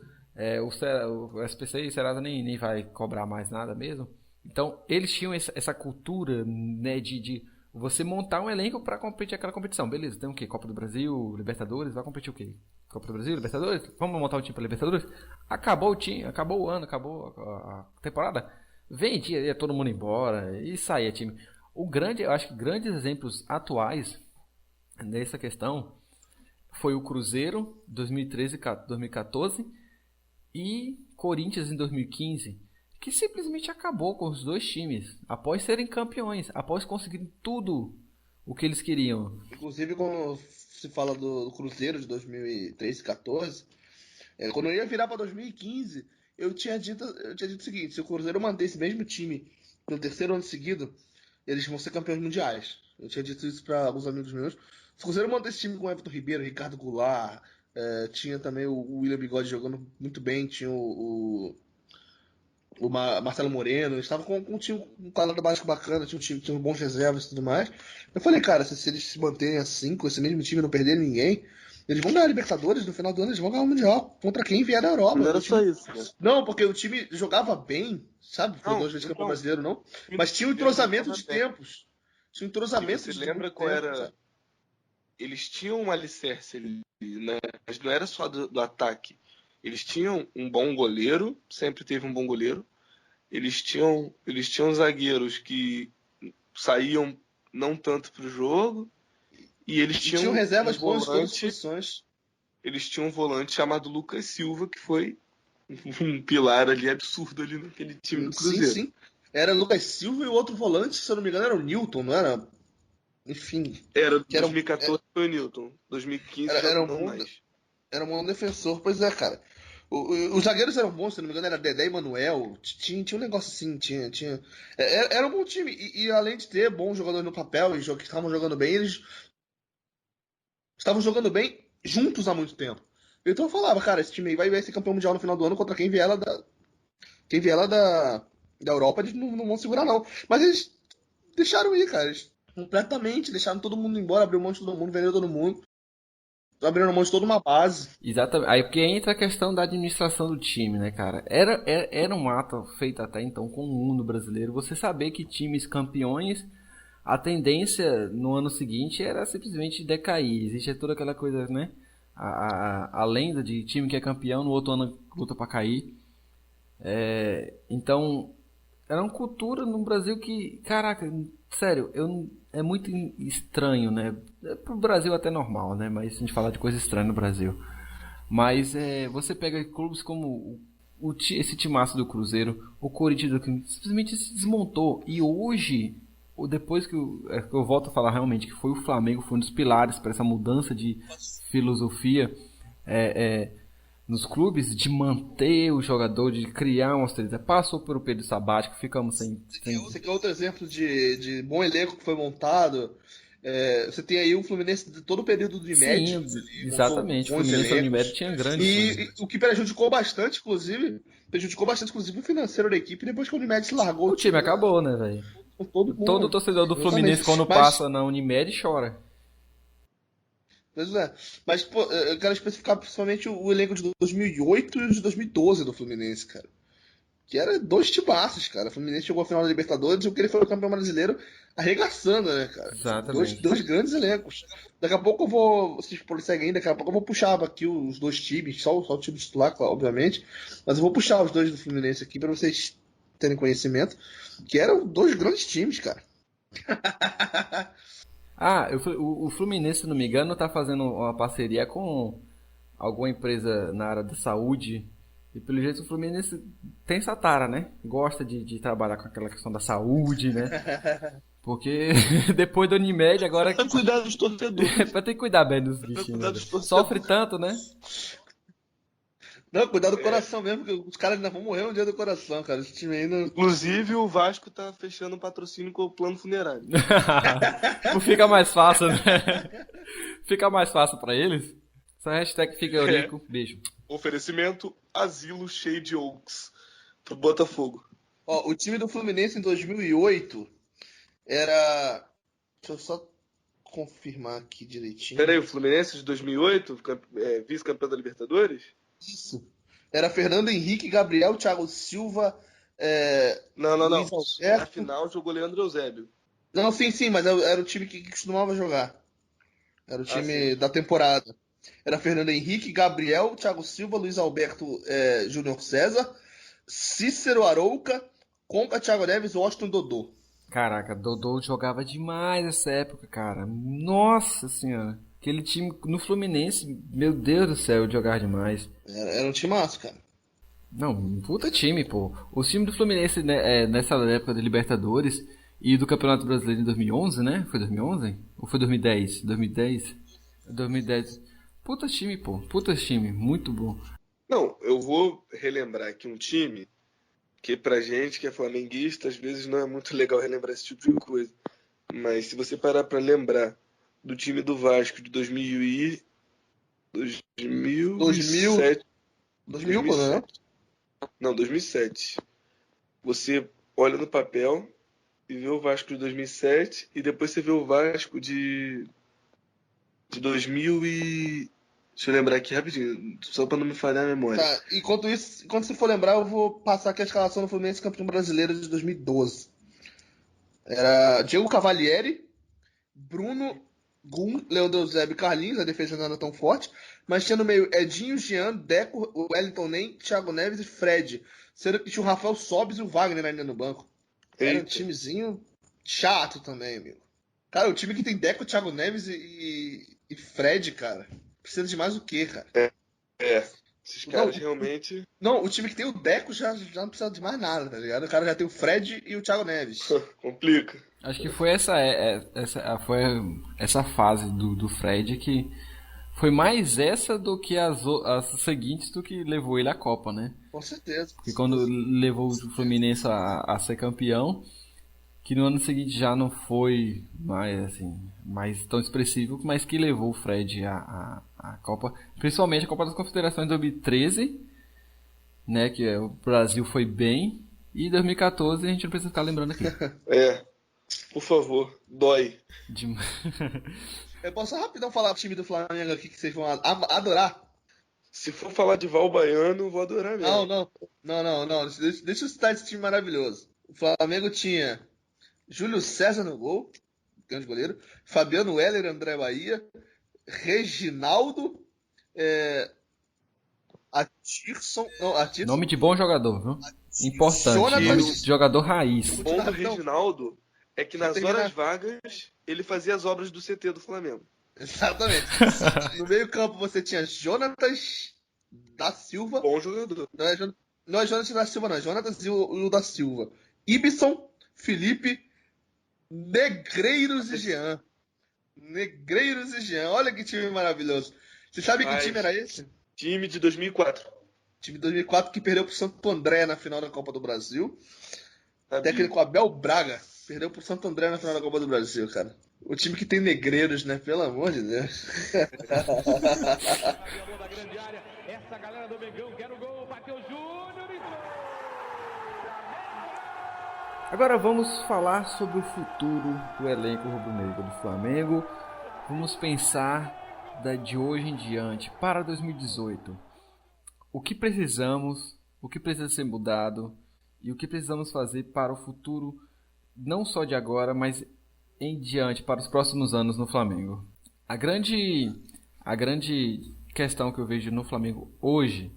o SPC e o Serasa nem vai cobrar mais nada mesmo. Então, eles tinham essa cultura, né, de você montar um elenco para competir aquela competição. Beleza, tem o quê? Copa do Brasil, Libertadores, vai competir o quê? Copa do Brasil, Libertadores? Vamos montar um time para Libertadores? Acabou o time, acabou o ano, acabou a temporada. Ia todo mundo embora e saía time. Eu acho que grandes exemplos atuais nessa questão foi o Cruzeiro 2013, 2014 e Corinthians em 2015. Que simplesmente acabou com os dois times, após serem campeões, após conseguirem tudo o que eles queriam. Inclusive, quando se fala do Cruzeiro de 2013 e 2014, quando eu ia virar para 2015, eu tinha dito o seguinte: se o Cruzeiro manter esse mesmo time no terceiro ano seguido, eles vão ser campeões mundiais. Eu tinha dito isso para alguns amigos meus. Se o Cruzeiro manter esse time com o Everton Ribeiro, Ricardo Goulart, tinha também o William Bigode jogando muito bem, tinha o Marcelo Moreno, eles estavam com um time, um quadro básico bacana, tinha bons reservas e tudo mais. Eu falei, cara, se eles se manterem assim, com esse mesmo time, não perder ninguém, Eles vão ganhar a Libertadores, no final do ano eles vão ganhar o Mundial. Contra quem vier da Europa. Não era O time- só isso, né? Não, porque o time jogava bem, sabe? Foi Não, 2 vezes campeão então, brasileiro, não. Mas tinha um time entrosamento jogava de bem. tempos. Tinha um E entrosamento você de lembra muito qual tempo, era. sabe? Eles tinham um alicerce ali, né? Mas não era só do ataque. Eles tinham um bom goleiro, sempre teve um bom goleiro. Eles tinham zagueiros que saíam não tanto pro jogo. E eles E tinham tinham reservas um boas em todas as volante. posições. Eles tinham um volante chamado Lucas Silva, que foi um pilar ali absurdo ali naquele time do Sim, Cruzeiro. sim. Era Lucas Silva e o outro volante, se eu não me engano, era o Newton, não era? Enfim, Era que era, 2014 foi o Newton. 2015 já era um não bom, mais. era um bom defensor. Pois é, cara. Os zagueiros eram bons, se eu não me engano, era Dedé e Manuel. Tinha um negócio assim, tinha. Era um bom time. E além de ter bons jogadores no papel e que estavam jogando bem, eles estavam jogando bem juntos há muito tempo. Então eu falava, cara, esse time aí vai ser campeão mundial no final do ano contra quem vier lá da Europa, eles não vão segurar, não. Mas eles deixaram ir, cara. Eles completamente deixaram todo mundo embora, abriu mão de todo mundo, vendeu todo mundo. Abriram mão de toda uma base. Exatamente. Aí porque entra a questão da administração do time, né, cara? Era um ato feito até então comum no brasileiro. Você saber que times campeões, a tendência no ano seguinte era simplesmente decair. Existe toda aquela coisa, né? A lenda de time que é campeão, no outro ano luta pra cair. Então, era uma cultura no Brasil que, caraca, sério, é muito estranho, né? Pro Brasil até normal, né? Mas a gente fala de coisa estranha no Brasil. Mas você pega clubes como esse timaço do Cruzeiro, o Corinthians que simplesmente se desmontou. E hoje, depois que eu volto a falar realmente que foi o Flamengo, foi um dos pilares para essa mudança de filosofia nos clubes, de manter o jogador, de criar uma austeridade. Passou por um período sabático, ficamos sem. Você quer outro exemplo de bom elenco que foi montado? Você tem aí o Fluminense de todo o período do Unimed. Sim, Ali, exatamente. O bons Fluminense e o elencos. Unimed tinha grande. E o que prejudicou bastante, inclusive, o financeiro da equipe depois que o Unimed se largou. O time acabou, né, velho? Todo torcedor do Fluminense, quando passa na Unimed, chora. Pois é. Mas, pô, eu quero especificar principalmente o elenco de 2008 e o de 2012 do Fluminense, cara. Que era 2 timaços, cara. O Fluminense chegou à final da Libertadores e o que ele foi o campeão brasileiro arregaçando, né, cara? Exatamente. Dois grandes elencos. Daqui a pouco eu vou, se prosseguem, daqui a pouco eu vou puxar aqui os 2 times, só o time titular, claro, obviamente. Mas eu vou puxar os 2 do Fluminense aqui pra vocês terem conhecimento. Que eram 2 grandes times, cara. O Fluminense, se não me engano, tá fazendo uma parceria com alguma empresa na área da saúde. E pelo jeito o Fluminense tem essa tara, né? Gosta de trabalhar com aquela questão da saúde, né? Porque depois do Unimed, agora Pra cuidar dos torcedores. pra ter que cuidar bem dos bichinhos. cuidar Né? dos torcedores. Sofre tanto, né? Não, cuidar do coração mesmo, porque os caras ainda vão morrer um dia do coração, cara. Esse time aí não. Inclusive, o Vasco tá fechando um patrocínio com o plano funerário. Não fica mais fácil, né? Fica mais fácil pra eles. Essa hashtag fica rico. Beijo. Oferecimento Asilo Shade Oaks pro Botafogo. Ó, o time do Fluminense em 2008 era. Deixa eu só confirmar aqui direitinho. Peraí, o Fluminense de 2008, vice-campeão da Libertadores? Isso. Era Fernando Henrique, Gabriel, Thiago Silva. Não. Luiz Alberto. Na final jogou Leandro Eusébio. Não, sim, mas era o time que costumava jogar. Era o time sim. da temporada. Era Fernando Henrique, Gabriel, Thiago Silva, Luiz Alberto Júnior César, Cícero Arouca, Conca, Thiago Neves, Washington Dodô. Caraca, Dodô jogava demais nessa época, cara. Nossa senhora. Aquele time no Fluminense, meu Deus do céu, jogava demais. Era um timaço, cara. Não, um puta time, pô. O time do Fluminense, né, nessa época da Libertadores e do Campeonato Brasileiro em 2011, né? Foi 2011? Ou foi 2010? 2010. Puta time, pô. Puta time. Muito bom. Não, eu vou relembrar aqui um time que pra gente que é flamenguista, às vezes não é muito legal relembrar esse tipo de coisa. Mas se você parar pra lembrar do time do Vasco de 2007. 2000, pô, né? Não, 2007. Você olha no papel e vê o Vasco de 2007 e depois você vê o Vasco de 2000 e Deixa eu lembrar aqui rapidinho, só pra não me falhar a memória. Tá, enquanto isso, quando você for lembrar, eu vou passar aqui a escalação do Fluminense campeão brasileiro de 2012. Era Diego Cavalieri, Bruno, Gum, Leandro Eusébio e Carlinhos, a defesa não era tão forte, mas tinha no meio Edinho, Jean, Deco, Wellington Nem, Thiago Neves e Fred. Sendo que tinha o Rafael Sobis e o Wagner ainda no banco. Era um Eita. timezinho chato também, amigo. Cara, o time que tem Deco, Thiago Neves e Fred, cara, precisa de mais o quê, cara? Esses caras Não, realmente. Não, o time que tem o Deco já não precisa de mais nada, tá ligado? O cara já tem o Fred e o Thiago Neves. Complica. Acho que foi foi essa fase do Fred que foi mais essa do que as seguintes do que levou ele à Copa, né? Com certeza. Porque quando levou o Fluminense a ser campeão, que no ano seguinte já não foi mais tão expressivo, mas que levou o Fred à Copa, principalmente a Copa das Confederações de 2013, né, que o Brasil foi bem, e 2014 a gente não precisa ficar lembrando aqui. Por favor, dói. De- Eu posso rapidão falar o time do Flamengo aqui que vocês vão adorar? Se for falar de Val Baiano, eu vou adorar mesmo. Não. Deixa eu citar esse time maravilhoso. O Flamengo tinha Júlio César no gol, grande goleiro, Fabiano Heller, André Bahia, Reginaldo, Atirson. Nome de bom jogador, viu? Importante. Jonathan- Nome de jogador raiz. O bom do Rapidão. Reginaldo é que nas terminar. horas vagas ele fazia as obras do CT do Flamengo. Exatamente. No meio-campo você tinha Jonatas da Silva. Bom jogador. Não é Jonatas da Silva, não. É Jonatas e o da Silva. Ibson, Felipe, Negreiros e Jean. Olha que time maravilhoso. Você sabe que Mas- time era esse? Time de 2004. Time de 2004 que perdeu pro Santo André na final da Copa do Brasil. Sabia? Técnico Abel Braga. Perdeu pro Santo André na final da Copa do Brasil, cara. O time que tem negreiros, né? Pelo amor de Deus. Tabelou da grande área. Essa galera do Mengão quer o gol. Bateu Júnior e gol. Agora vamos falar sobre o futuro do elenco rubro-negro do Flamengo. Vamos pensar de hoje em diante para 2018. O que precisamos, o que precisa ser mudado e o que precisamos fazer para o futuro, não só de agora, mas em diante para os próximos anos no Flamengo. A grande questão que eu vejo no Flamengo hoje,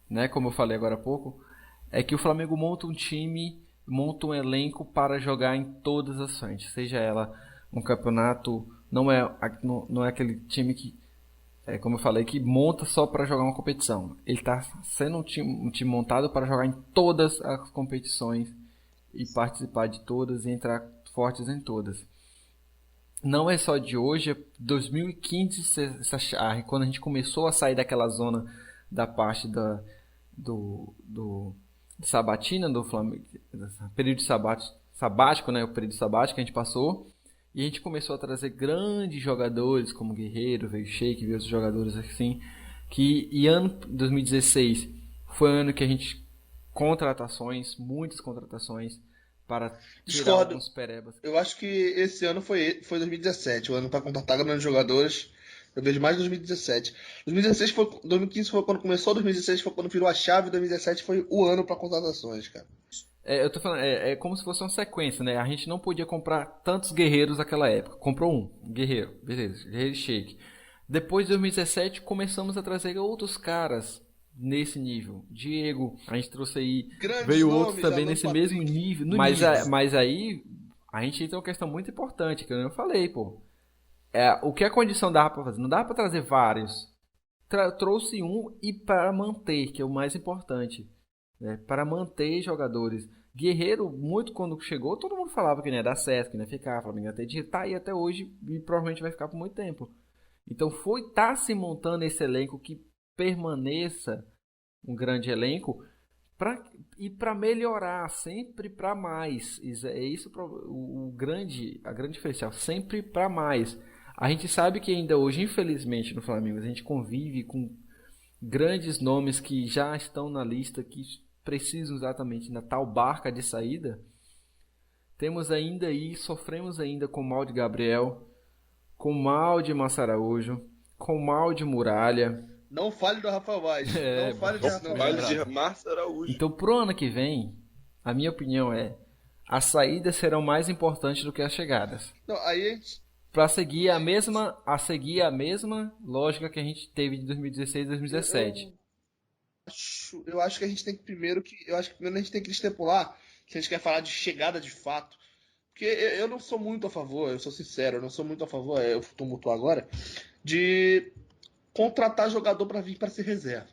né, como eu falei agora há pouco, é que o Flamengo monta um time, monta um elenco para jogar em todas as frentes, seja ela um campeonato, não é aquele time que, como eu falei, que monta só para jogar uma competição. Ele está sendo um time montado para jogar em todas as competições e participar de todas e entrar fortes em todas. Não é só de hoje, é 2015, quando a gente começou a sair daquela zona da parte do sabatina do Flamengo, período sabático, né, o período sabático que a gente passou, e a gente começou a trazer grandes jogadores como Guerreiro, veio Sheik, veio outros jogadores assim, e ano 2016 foi um ano que a gente muitas contratações para tirar Discordo. alguns perebas. Eu acho que esse ano foi 2017, o ano para contratar grandes jogadores. Eu vejo mais 2017. 2015 foi quando começou, 2016 foi quando virou a chave, 2017 foi o ano para contratações, cara. Eu tô falando, é como se fosse uma sequência, né? A gente não podia comprar tantos guerreiros naquela época. Comprou um guerreiro, beleza, guerreiro e Sheik. Depois de 2017 começamos a trazer outros caras nesse nível. Diego, a gente trouxe aí, Grandes veio nomes, outros também Alan nesse Patrick. mesmo nível. Mas aí a gente entra uma questão muito importante, que eu falei, pô. O que a condição dava pra fazer? Não dava pra trazer vários. Trouxe um e para manter, que é o mais importante. Né? Para manter jogadores. Guerreiro, muito quando chegou, todo mundo falava que não ia dar certo, que não ia ficar, Flamengo ia ter de tá aí até hoje e provavelmente vai ficar por muito tempo. Então tá se montando esse elenco que permaneça um grande elenco para melhorar, sempre para mais. É isso a grande diferencial, sempre para mais. A gente sabe que ainda hoje, infelizmente, no Flamengo, a gente convive com grandes nomes que já estão na lista, que precisam exatamente na tal barca de saída. Temos sofremos ainda com o mal de Gabriel, com o mal de Massa Araújo, com mal de Muralha. Não fale do Rafael Vaz. É, Não fale do Rafael Vale Vaz. de Márcio Araújo. Então, pro ano que vem, a minha opinião é: as saídas serão mais importantes do que as chegadas. Não, aí a gente... Pra seguir a mesma lógica que a gente teve de 2016 e 2017. Eu acho que a gente tem que primeiro a gente tem que estipular se a gente quer falar de chegada de fato. Porque eu não sou muito a favor, eu sou sincero, eu não sou muito a favor, eu tumultuar agora, de contratar jogador para vir para ser reserva.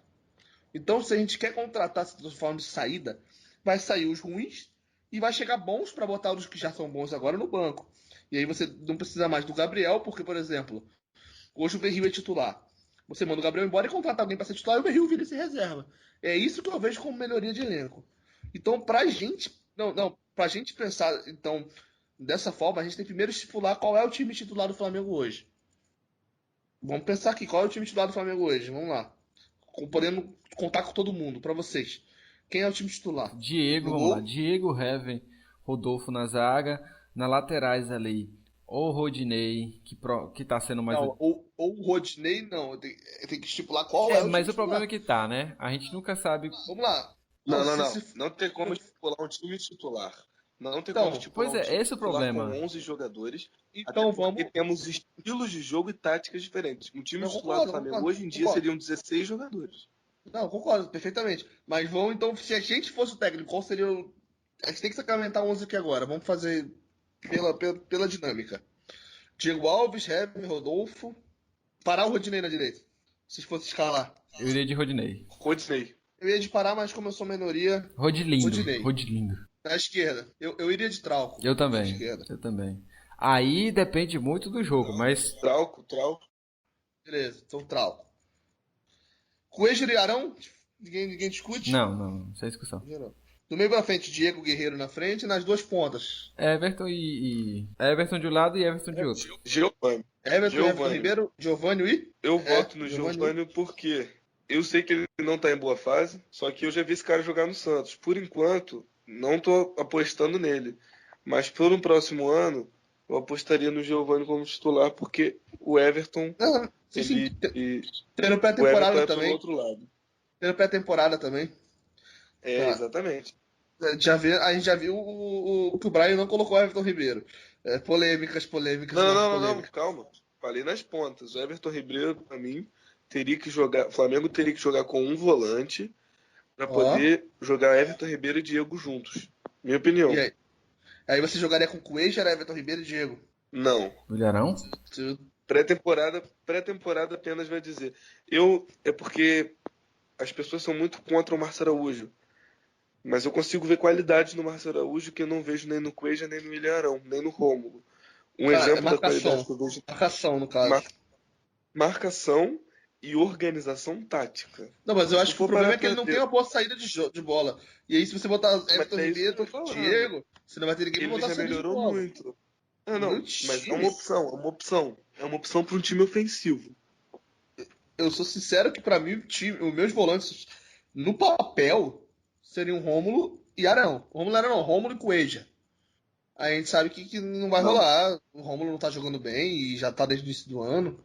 Então, se a gente quer contratar, se estamos falando de saída, vai sair os ruins e vai chegar bons para botar os que já são bons agora no banco. E aí você não precisa mais do Gabriel, porque, por exemplo, hoje o Berril é titular. Você manda o Gabriel embora e contrata alguém para ser titular e o Berril vira esse reserva. É isso que eu vejo como melhoria de elenco. Então, pra gente pensar, então, dessa forma, a gente tem que primeiro estipular qual é o time titular do Flamengo hoje. Vamos pensar aqui, qual é o time titular do Flamengo hoje? Vamos lá. Podendo contar com todo mundo, pra vocês. Quem é o time titular? Diego, vamos lá. Diego, Heaven, Rodolfo na zaga. Na laterais ali, ou o Rodinei, que tá sendo mais... Não, ou o Rodinei, não. Tem que estipular qual é o time mas o titular. problema é que tá, né? A gente nunca sabe... Vamos lá. Não. Se- Não tem como estipular um time titular. Não tem Então, como estipular pois é, um time esse é o titular problema. com 11 jogadores. Então Até porque vamos... temos estilos de jogo e táticas diferentes. Um time Eu titular do concordo, Flamengo concordo, hoje em dia concordo. seriam 16 jogadores. Não, concordo, perfeitamente. Mas vamos, então, se a gente fosse o técnico, qual seria o... A gente tem que sacramentar 11 aqui agora. Vamos fazer pela dinâmica. Diego Alves, Heber, Rodolfo. Parar o Rodinei na direita. Se fosse escalar. Eu iria de Rodinei. Rodinei. Eu ia de parar, mas como eu sou minoria, Rodinei. Rodilindo. na esquerda. Eu iria de Trauco. Eu Na também. esquerda. Eu também. Aí depende muito do jogo, mas... Trauco. Beleza, então Trauco. Coelho e Arão, ninguém discute? Não, sem discussão. Do meio pra frente, Diego Guerreiro na frente, nas duas pontas. Everton e... Everton de um lado e Everton de outro. Giovani. Everton Ribeiro, Giovânio e... Eu voto no Giovani. Giovani porque eu sei que ele não tá em boa fase, só que eu já vi esse cara jogar no Santos. Por enquanto, não tô apostando nele. Mas pelo próximo ano, eu apostaria no Giovani como titular, porque o Everton, Não, sim, tendo o Everton pré-temporada é pelo também. outro lado. Tendo pré-temporada também. É, Tá. exatamente. A gente já viu que o Brian não colocou o Everton Ribeiro. Polêmicas. Não, calma. Falei nas pontas. O Everton Ribeiro, pra mim, teria que jogar. O Flamengo teria que jogar com um volante pra poder jogar Everton Ribeiro e Diego juntos. Minha opinião. E aí você jogaria com Coelho, Everton Ribeiro e Diego. Não. Ilharão? Pré-temporada apenas vai dizer. É porque as pessoas são muito contra o Márcio Araújo. Mas eu consigo ver qualidade no Márcio Araújo que eu não vejo nem no Cueja, nem no Ilharão, nem no Rômulo. Um Cara, exemplo da marcação. qualidade que eu vejo. Marcação, no caso. Marcação e organização tática. Não, mas eu acho Se que o for problema parar é que ele pra não ver- tem uma boa saída de bola. E aí, se você botar Everton é isso Ribeiro, que eu tô falando. Diego, você não vai ter ninguém pra Ele botar já saída de melhorou bola. muito. Não, Muito mas é time. uma opção. É uma opção para um time ofensivo. Eu sou sincero que pra mim, os meus volantes, no papel, seriam Rômulo e Arão. Rômulo e Coelho. Aí a gente sabe que não vai rolar. O Rômulo não tá jogando bem e já tá desde o início do ano.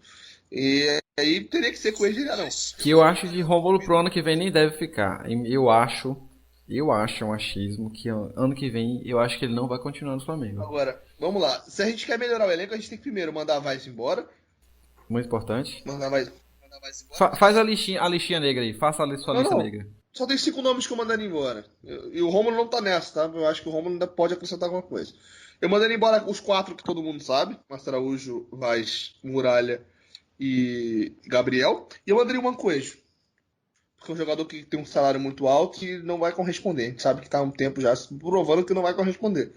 E aí teria que ser Coelho e Arão. Que eu acho que Rômulo pro ano que vem nem deve ficar. Eu acho um achismo que ano que vem eu acho que ele não vai continuar no Flamengo. Agora, vamos lá. Se a gente quer melhorar o elenco, a gente tem que primeiro mandar a Vaz embora. Muito importante. Mandar a Vaz embora. Faz a listinha negra aí. Faça a sua lista negra. Só tem 5 nomes que eu mandaria embora. E o Rômulo não tá nessa, tá? Eu acho que o Rômulo ainda pode acrescentar alguma coisa. Eu mandaria embora os 4 que todo mundo sabe. Márcio Araújo, Vaz, Muralha e Gabriel. E eu mandaria o Mancoejo. Porque é um jogador que tem um salário muito alto e não vai corresponder. A gente sabe que tá há um tempo já provando que não vai corresponder.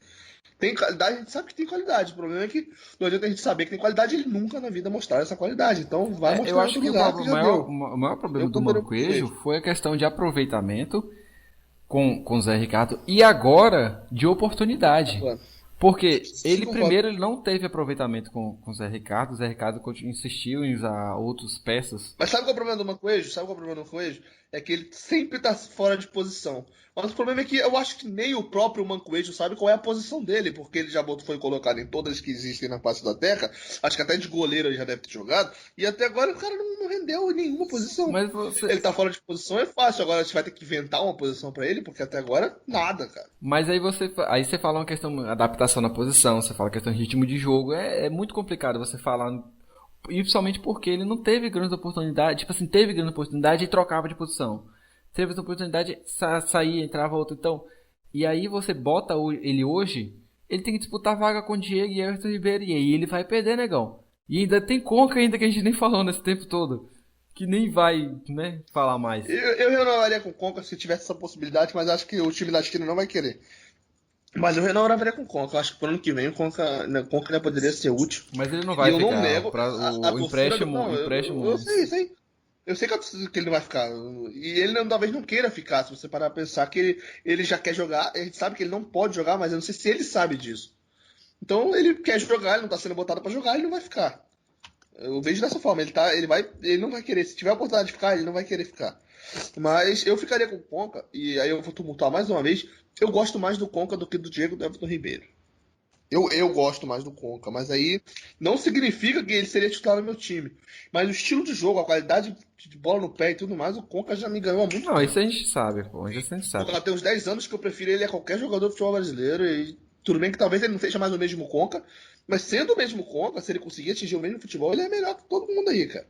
Tem qualidade, a gente sabe que tem qualidade. O problema é que não adianta a gente saber que tem qualidade e ele nunca na vida mostrar essa qualidade. Então vai mostrar Eu em acho outro que lugar que já deu. o maior problema Eu do mandaria o Mancoejo foi a questão de aproveitamento com o Zé Ricardo e agora de oportunidade. Agora. Porque ele concordo. primeiro ele não teve aproveitamento com o Zé Ricardo. O Zé Ricardo insistiu em usar outras peças. Mas sabe qual é o problema do Mancoejo? Sabe qual é o problema do Mancoejo? é que ele sempre tá fora de posição. Mas o problema é que eu acho que nem o próprio Mancoejo sabe qual é a posição dele, porque ele já foi colocado em todas que existem na face da Terra. Acho que até de goleiro ele já deve ter jogado. E até agora o cara não rendeu em nenhuma posição. Mas você. Ele tá fora de posição, é fácil. Agora a gente vai ter que inventar uma posição pra ele, porque até agora, nada, cara. Mas aí você fala uma questão de adaptação na posição, você fala questão de ritmo de jogo. É muito complicado você falar. E principalmente porque ele não teve grandes oportunidades. Tipo assim, teve grande oportunidade e trocava de posição. Teve essa oportunidade, saía, entrava outro. Então, e aí você bota ele hoje, ele tem que disputar vaga com o Diego e Everton Ribeiro. E aí ele vai perder, negão. E ainda tem Conca ainda que a gente nem falou nesse tempo todo. Que nem vai, né, falar mais. Eu renovaria com o Conca se tivesse essa possibilidade, mas acho que o time da China não vai querer. Mas eu renovaria com o Conca. Eu acho que pro ano que vem o Conca ainda poderia ser útil. Mas ele não vai E eu ficar. não nego O empréstimo. Não, eu sei. Eu sei que ele não vai ficar. E ele talvez não queira ficar, se você parar pra pensar que ele já quer jogar. A gente sabe que ele não pode jogar, mas eu não sei se ele sabe disso. Então ele quer jogar, ele não tá sendo botado pra jogar, ele não vai ficar. Eu vejo dessa forma, ele não vai querer. Se tiver a oportunidade de ficar, ele não vai querer ficar. Mas eu ficaria com o Conca, e aí eu vou tumultuar mais uma vez. Eu gosto mais do Conca do que do Diego e do Everton Ribeiro. Eu gosto mais do Conca, mas aí não significa que ele seria titular no meu time. Mas o estilo de jogo, a qualidade de bola no pé e tudo mais, o Conca já me ganhou há muito Não, tempo. isso a gente sabe, pô. Isso a gente sabe. Já tem uns 10 anos que eu prefiro ele a qualquer jogador de futebol brasileiro. E tudo bem que talvez ele não seja mais o mesmo Conca, mas sendo o mesmo Conca, se ele conseguir atingir o mesmo futebol, ele é melhor que todo mundo aí, cara.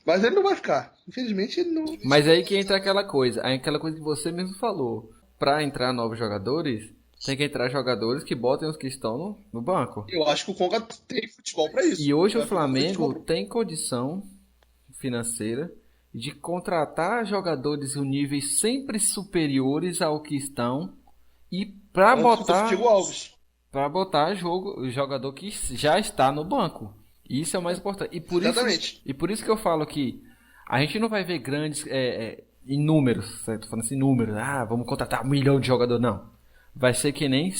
Mas ele não vai ficar. Infelizmente, ele não. Mas aí que entra aquela coisa que você mesmo falou. Pra entrar novos jogadores, tem que entrar jogadores que botem os que estão no banco. Eu acho que o Conca tem futebol pra isso. E hoje o Flamengo tem condição financeira de contratar jogadores em níveis sempre superiores ao que estão e pra botar jogador que já está no banco. Isso é o mais importante. E por isso que eu falo que a gente não vai ver grandes em números, certo? Falando assim, números. Vamos contratar 1 milhão de jogadores. Não. Vai ser que nem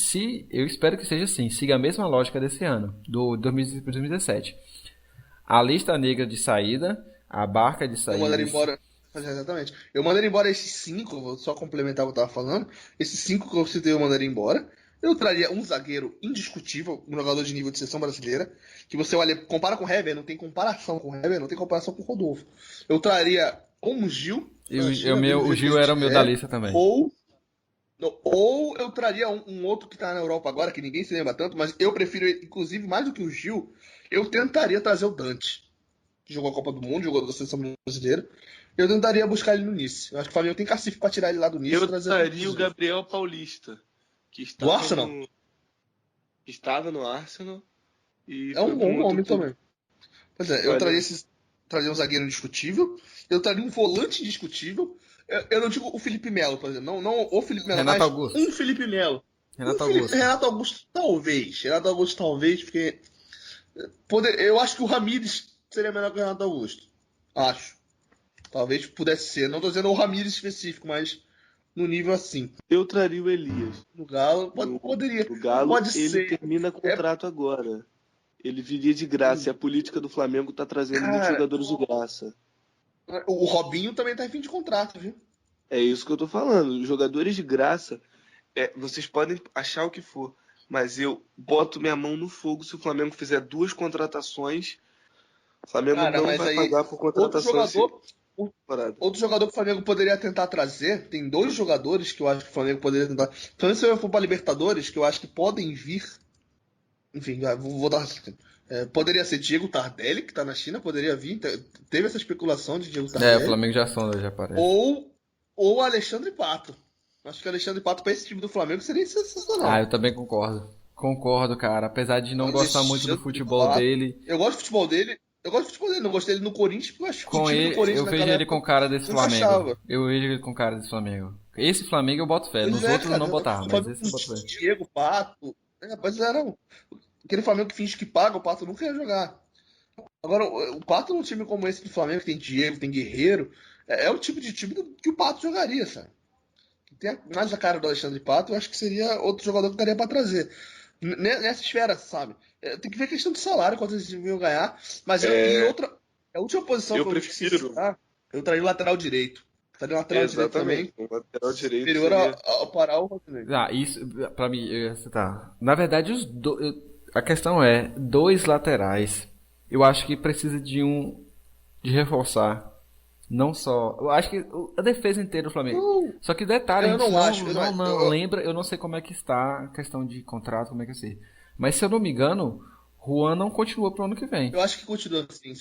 eu espero que seja assim. Siga a mesma lógica desse ano, do 2017. A lista negra de saída, a barca de saída. Eu mandaria embora. Exatamente. Eu mandaria embora esses 5, vou só complementar o que eu tava falando. Esses 5 que eu citei eu mandaria embora. Eu traria um zagueiro indiscutível, um jogador de nível de seleção brasileira, que você olha, compara com o Hever, não tem comparação com o Hever, não tem comparação com o Rodolfo. Eu traria um Gil. O Gil era o meu da lista também. Ou eu traria um outro que tá na Europa agora, que ninguém se lembra tanto, mas eu prefiro, inclusive, mais do que o Gil, eu tentaria trazer o Dante, que jogou a Copa do Mundo, jogou da seleção brasileira. Eu tentaria buscar ele no Nice. Eu acho que o Flamengo tem cacife pra tirar ele lá do Nice. Eu traria o Gabriel Paulista, que do Arsenal? Que estava no Arsenal. E é um bom nome também. Pois é, eu traria um zagueiro indiscutível, eu traria um volante indiscutível. Eu não digo o Felipe Melo, por exemplo. Não o Felipe Melo, Renato mas Augusto. um Felipe Melo. Renato Augusto, talvez, porque eu acho que o Ramires seria melhor que o Renato Augusto. Acho. Talvez pudesse ser. Não tô dizendo o Ramires específico, mas no nível assim. Eu traria o Elias. No Galo, poderia. O Galo, pode ele ser. termina contrato agora. Ele viria de graça. E a política do Flamengo tá trazendo muitos jogadores de graça. O Robinho também tá em fim de contrato, viu? É isso que eu tô falando. Jogadores de graça, vocês podem achar o que for, mas eu boto minha mão no fogo se o Flamengo fizer 2 contratações. O Flamengo não vai pagar por contratação. Outro jogador que o Flamengo poderia tentar trazer, tem 2 jogadores que eu acho que o Flamengo poderia tentar. Então, se eu for para Libertadores, que eu acho que podem vir. Enfim, vou dar. Poderia ser Diego Tardelli, que tá na China, poderia vir. Teve essa especulação de Diego Tardelli. O Flamengo já parece. Ou Alexandre Pato. Acho que Alexandre Pato para esse time do Flamengo seria sensacional. Eu também concordo. Concordo, cara. Apesar de não gostar muito do futebol dele. Eu gosto do futebol dele. Não gostei dele no Corinthians, porque eu acho que o time do Corinthians eu vejo ele com cara desse Flamengo. Achava. Eu vejo ele com cara desse Flamengo. Esse Flamengo eu boto fé. Nos outros eu não botava, mas esse eu boto fé. Diego, Pato. Mas era aquele Flamengo que finge que paga, o Pato nunca ia jogar. Agora, o Pato num time como esse do Flamengo, que tem Diego, tem Guerreiro, é o tipo de time que o Pato jogaria, sabe? Tem mais a cara do Alexandre Pato, eu acho que seria outro jogador que daria pra trazer. Nessa esfera, sabe? Tem que ver a questão do salário, quanto eles deviam ganhar. Mas a última posição eu que prefiro. eu traria o lateral direito. Tá de lateral direito também. Exatamente. O lateral direito Superior seria... ao Pará ou Rodinei. Ah, isso, pra mim, eu ia citar. Na verdade, a questão é, dois laterais. Eu acho que precisa de reforçar. Não só. Eu acho que a defesa inteira do Flamengo. Só que detalhe, Eu não acho. não lembra, eu não sei como é que está a questão de contrato, como é que é assim. Mas se eu não me engano, Juan não continua pro ano que vem. Eu acho que continua assim.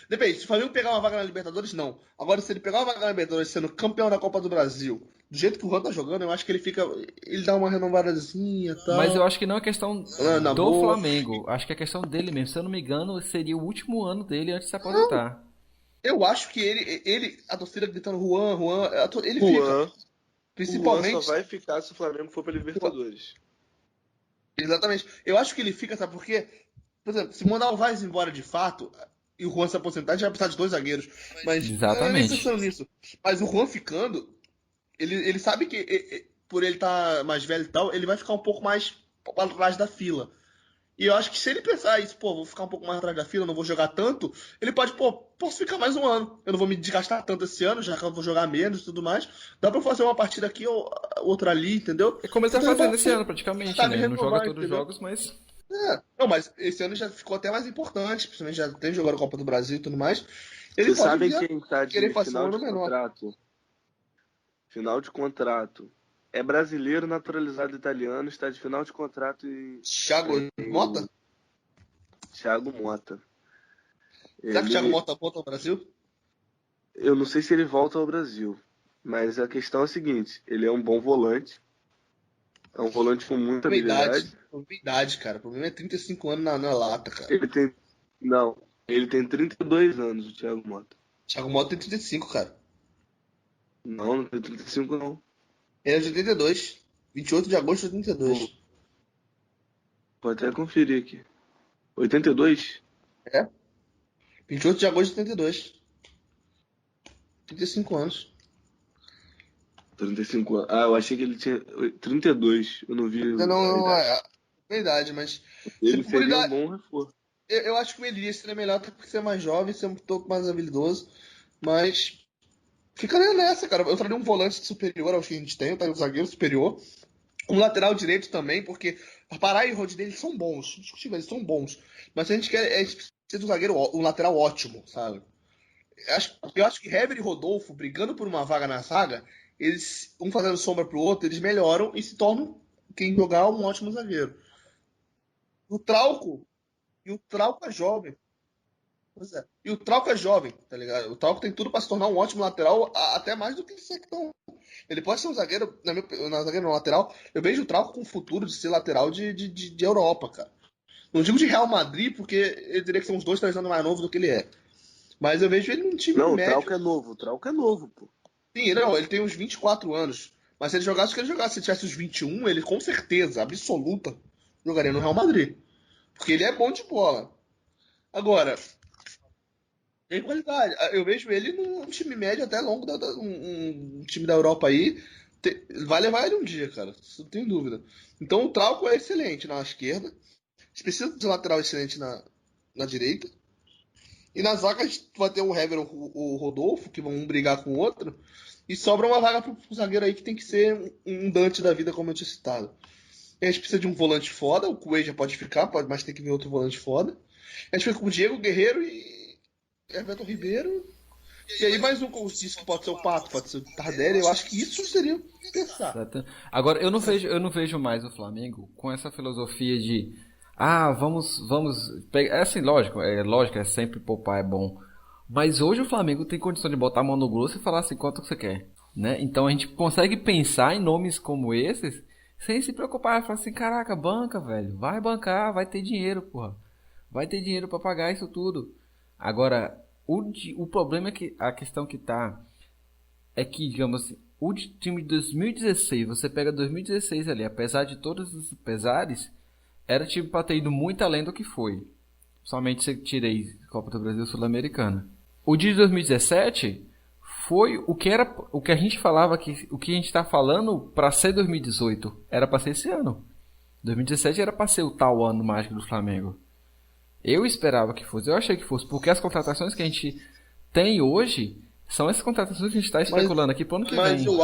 Depende, se o Flamengo pegar uma vaga na Libertadores, não. Agora, se ele pegar uma vaga na Libertadores sendo campeão da Copa do Brasil, do jeito que o Juan tá jogando, eu acho que ele fica. Ele dá uma renovadazinha e tal. Mas eu acho que não é questão Na do boa. Flamengo. Acho que é questão dele mesmo. Se eu não me engano, seria o último ano dele antes de se aposentar. Eu acho que a torcida gritando Juan, ele Juan. fica. O Juan Principalmente. só vai ficar se o Flamengo for pra Libertadores. Exatamente. Eu acho que ele fica, sabe por quê? Por exemplo, se mandar o Vaz embora de fato e o Juan se aposentar, a gente vai precisar de 2 zagueiros. Mas Exatamente. eu nem pensando nisso. Mas o Juan ficando, ele sabe que por ele estar mais velho e tal, ele vai ficar um pouco mais atrás da fila. E eu acho que se ele pensar isso, pô, vou ficar um pouco mais atrás da fila, não vou jogar tanto, ele pode, pô, posso ficar mais um ano. Eu não vou me desgastar tanto esse ano, já que eu vou jogar menos e tudo mais. Dá pra fazer uma partida aqui ou outra ali, entendeu? É como ele tá Então, fazendo esse ano, praticamente, sabe né? Não joga renovar, todos os entendeu? jogos, mas. Não, mas esse ano já ficou até mais importante, principalmente já tem jogado a Copa do Brasil e tudo mais. Ele Vocês pode sabem vir a quem tá de querer fazer um final ano de menor. contrato? Final de contrato. É brasileiro naturalizado italiano, está de final de contrato e Thiago Mota? Thiago Mota. Será que o Thiago Mota volta ao Brasil? Eu não sei se ele volta ao Brasil, mas a questão é a seguinte: ele é um bom volante, é um volante com muita habilidade. Idade, cara. O problema é 35 anos na lata, cara. Ele tem 32 anos, o Thiago Mota. Thiago Mota tem 35, cara. Não tem 35 não. Ele é de 82. 28 de agosto de 82. Vou até conferir aqui. 82? 28 de agosto de 82. 35 anos. 35 anos. Ah, eu achei que ele tinha 32. Eu não vi. Não a idade. é verdade, mas Ele por seria idade- um bom reforço. eu acho que o Elias seria melhor até por ser mais jovem, ser um pouco mais habilidoso. Mas fica nessa, cara. Eu traria um volante superior ao que a gente tem, eu traria um zagueiro superior. Um lateral direito também, porque Pará e Rodinei eles são bons. Discutível, eles são bons. Mas se a gente quer, a gente precisa de um zagueiro, um lateral ótimo, sabe? Eu acho que Hever e Rodolfo, brigando por uma vaga na zaga, eles, um fazendo sombra pro outro, eles melhoram e se tornam, quem jogar, um ótimo zagueiro. O Trauco é jovem. Pois é. E o Trauco é jovem, tá ligado? O Trauco tem tudo pra se tornar um ótimo lateral, até mais do que esse Sectão. Ele pode ser um zagueiro, zagueiro no lateral. Eu vejo o Trauco com o futuro de ser lateral de Europa, cara. Não digo de Real Madrid, porque ele teria que ser uns 2, 3 anos mais novo do que ele é. Mas eu vejo ele num time Não, médio. o Trauco é novo, pô. Sim, ele tem uns 24 anos. Mas se ele jogasse o que ele jogasse, se ele tivesse os 21, ele com certeza, absoluta, jogaria no Real Madrid. Porque ele é bom de bola. Agora, tem qualidade. Eu vejo ele num time médio até longo, um time da Europa aí. Vai levar ele um dia, cara. Não tenho dúvida. Então o Trauco é excelente na esquerda. A gente precisa de um lateral excelente na direita. E nas vagas a gente vai ter o Hever ou o Rodolfo, que vão um brigar com o outro. E sobra uma vaga pro zagueiro aí que tem que ser um Dante da vida, como eu tinha citado. A gente precisa de um volante foda. O Cueja pode ficar, mas tem que vir outro volante foda. A gente fica com o Diego Guerreiro e Everton Ribeiro. E aí mais um que disse que pode ser o Pato, pode ser o Tardelli. Eu acho que isso seria pensar. Agora, eu não vejo mais o Flamengo com essa filosofia de vamos pegar. É assim, lógico, é sempre poupar é bom. Mas hoje o Flamengo tem condição de botar a mão no grosso e falar assim, quanto que você quer, né? Então a gente consegue pensar em nomes como esses sem se preocupar, falar assim, caraca, banca, velho, vai bancar, vai ter dinheiro, porra. Vai ter dinheiro pra pagar isso tudo. Agora, o problema é que a questão que tá é que, digamos assim, o time de 2016, você pega 2016 ali, apesar de todos os pesares, era time pra ter ido muito além do que foi. Somente se tirei Copa do Brasil Sul-Americana. O de 2017 foi o que a gente falava, o que a gente tá falando pra ser 2018, era pra ser esse ano. 2017 era pra ser o tal ano mágico do Flamengo. Eu esperava que fosse, eu achei que fosse, porque as contratações que a gente tem hoje São essas contratações que a gente tá especulando aqui pro ano que Mas vem. eu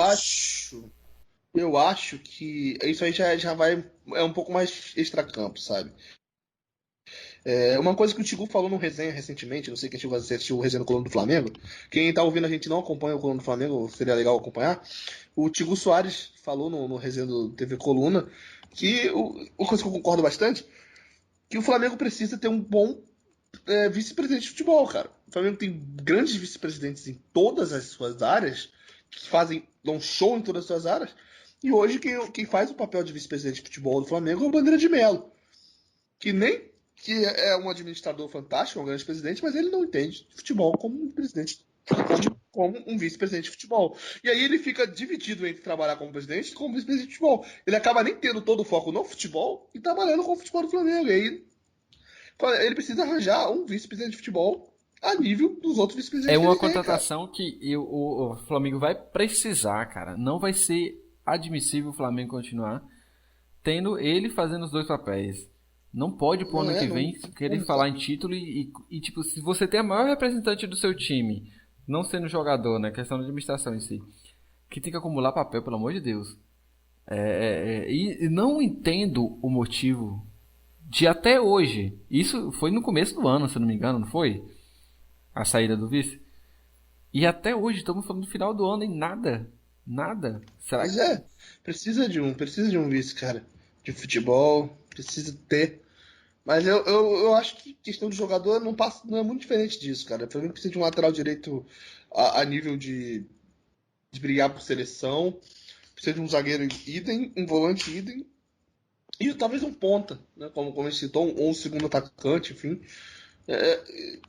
acho que isso aí já vai, é um pouco mais extracampo, sabe? Uma coisa que o Tigu falou no resenha recentemente, não sei quem assistiu o resenha do Coluna do Flamengo, quem tá ouvindo a gente não acompanha o Coluna do Flamengo, seria legal acompanhar. O Tigu Soares falou no resenha do TV Coluna que, uma coisa que eu concordo bastante, que o Flamengo precisa ter um bom vice-presidente de futebol, cara. O Flamengo tem grandes vice-presidentes em todas as suas áreas, que dão show em todas as suas áreas, e hoje quem faz o papel de vice-presidente de futebol do Flamengo é o Bandeira de Melo, que é um administrador fantástico, um grande presidente, mas ele não entende de futebol como um presidente, como um vice-presidente de futebol. E aí ele fica dividido entre trabalhar como presidente e como vice-presidente de futebol. Ele acaba nem tendo todo o foco no futebol e trabalhando com o futebol do Flamengo. E aí ele precisa arranjar um vice-presidente de futebol a nível dos outros vice-presidentes. É uma que ele tem, contratação que o Flamengo vai precisar, cara. Não vai ser admissível o Flamengo continuar tendo ele fazendo os dois papéis. Não pode pro ano que vem querer falar em título e tipo, se você tem a maior representante do seu time, não sendo jogador, né? Questão de administração em si, que tem que acumular papel, pelo amor de Deus. E não entendo o motivo de até hoje. Isso foi no começo do ano, se não me engano, não foi? A saída do vice. E até hoje, estamos falando do final do ano e nada. Nada. Será Mas que... precisa de um vice, cara, de futebol, precisa ter. Mas eu acho que questão de jogador não é muito diferente disso, cara. O Flamengo precisa de um lateral direito a nível de brigar por seleção, precisa de um zagueiro idem, um volante idem, e talvez um ponta, né? Como a gente citou, ou um segundo atacante, enfim.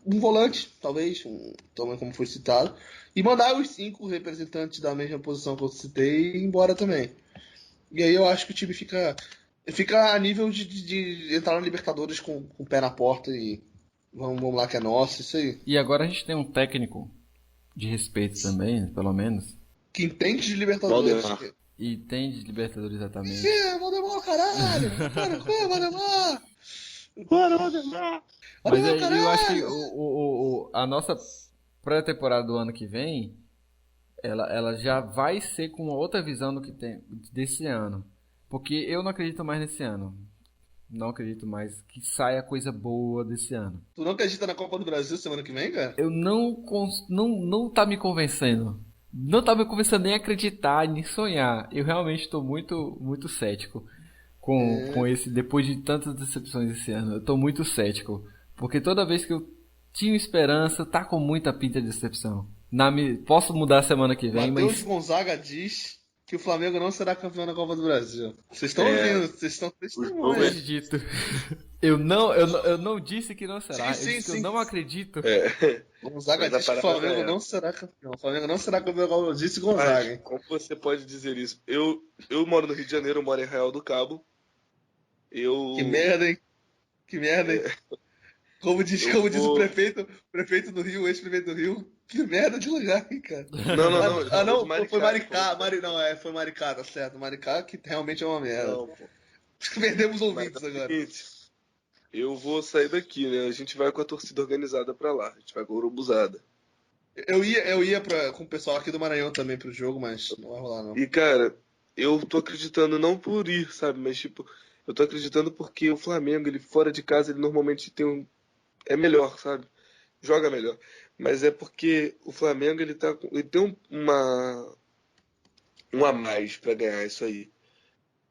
Um volante, talvez, também como foi citado, e mandar os 5 representantes da mesma posição que eu citei embora também. E aí eu acho que o time fica a nível de entrar na Libertadores com o pé na porta e vamos lá que é nosso, isso aí. E agora a gente tem um técnico de respeito também, pelo menos. Que entende de Libertadores. Valdemar. E tem de Libertadores exatamente. Valdemar, caralho! Valdemar! Mas aí, eu acho que a nossa pré-temporada do ano que vem, ela já vai ser com outra visão do que tem desse ano. Porque eu não acredito mais nesse ano. Não acredito mais que saia coisa boa desse ano. Tu não acredita na Copa do Brasil semana que vem, cara? Eu não tá me convencendo. Não tá me convencendo nem a acreditar, nem sonhar. Eu realmente estou muito, muito cético com esse, depois de tantas decepções esse ano. Eu tô muito cético. Porque toda vez que eu tinha esperança, tá com muita pinta de decepção. Posso mudar semana que vem, Matheus mas... Gonzaga diz que o Flamengo não será campeão da Copa do Brasil. Vocês estão ouvindo, vocês estão Não testemunhando. acredito. Eu não disse que não será. Sim, eu disse que sim. eu não acredito. Gonzaga Mas a diz que o parada Flamengo é não será campeão. O Flamengo não será campeão da Copa do Brasil, disse Gonzaga, hein? Como você pode dizer isso? Eu moro no Rio de Janeiro, eu moro em Arraial do Cabo. Que merda, hein? Que merda, hein? Como diz o prefeito do Rio, o ex-prefeito do Rio, que merda de lugar, hein, cara? Não, Foi Maricá. Foi Maricá, tá certo. Maricá, que realmente é uma merda. Não, pô. Perdemos Mas ouvintes é o agora. seguinte, eu vou sair daqui, né? A gente vai com a torcida organizada pra lá. A gente vai com a Urubuzada. Eu ia com o pessoal aqui do Maranhão também pro jogo, mas não vai rolar, não. E, cara, eu tô acreditando não por ir, sabe? Mas, tipo, eu tô acreditando porque o Flamengo, ele fora de casa, ele normalmente é melhor, sabe? Joga melhor. Mas é porque o Flamengo, ele tem um a mais pra ganhar isso aí.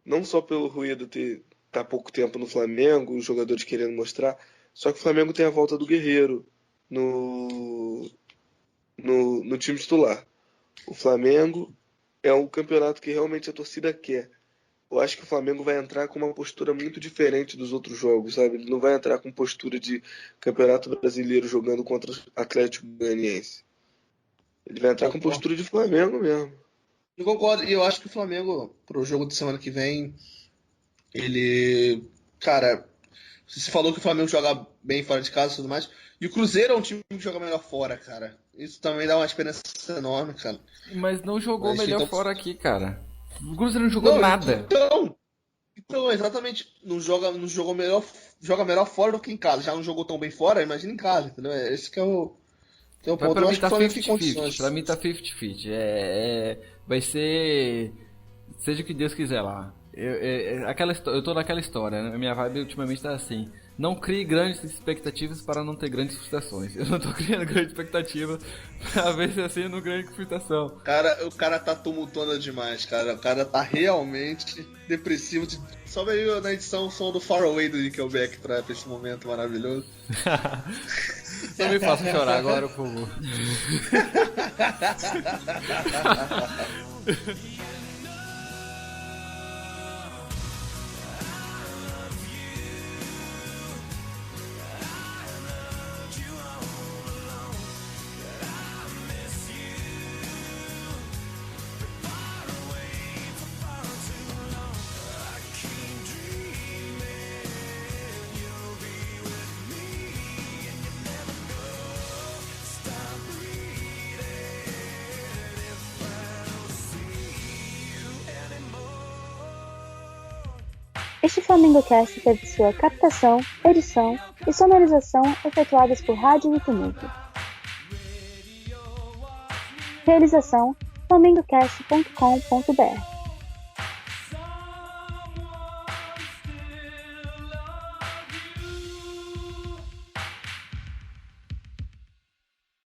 Não só pelo Rueda tá pouco tempo no Flamengo, os jogadores querendo mostrar, só que o Flamengo tem a volta do Guerreiro no time titular. O Flamengo é um campeonato que realmente a torcida quer. Eu acho que o Flamengo vai entrar com uma postura muito diferente dos outros jogos, sabe? Ele não vai entrar com postura de Campeonato Brasileiro jogando contra o Atlético Goianiense. Ele vai entrar com postura de Flamengo mesmo. Eu concordo, e eu acho que o Flamengo, pro jogo de semana que vem, ele. Cara, você falou que o Flamengo joga bem fora de casa e tudo mais. E o Cruzeiro é um time que joga melhor fora, cara. Isso também dá uma esperança enorme, cara. Mas não jogou Mas, melhor então- fora aqui, cara. O Cruzeiro não jogou nada. Então, exatamente, joga melhor fora do que em casa. Já não jogou tão bem fora, imagina em casa, entendeu? Esse que é o Tem um Mas ponto, pra eu mim acho que tá o Flamengo tem 50-50. condições. Pra mim tá 50-50. Vai ser. Seja o que Deus quiser lá. Eu tô naquela história, né? Minha vibe ultimamente tá assim. Não crie grandes expectativas para não ter grandes frustrações. Eu não tô criando grande expectativa pra ver se assim não grande frustração. O cara tá tumultuando demais, cara. O cara tá realmente depressivo. Só veio na edição o som do Far Away do Nickelback pra esse momento maravilhoso. Não me faça chorar agora, por favor. Este FlamengoCast teve sua captação, edição e sonorização efetuadas por Rádio Wikimedia. Realização: flamengocast.com.br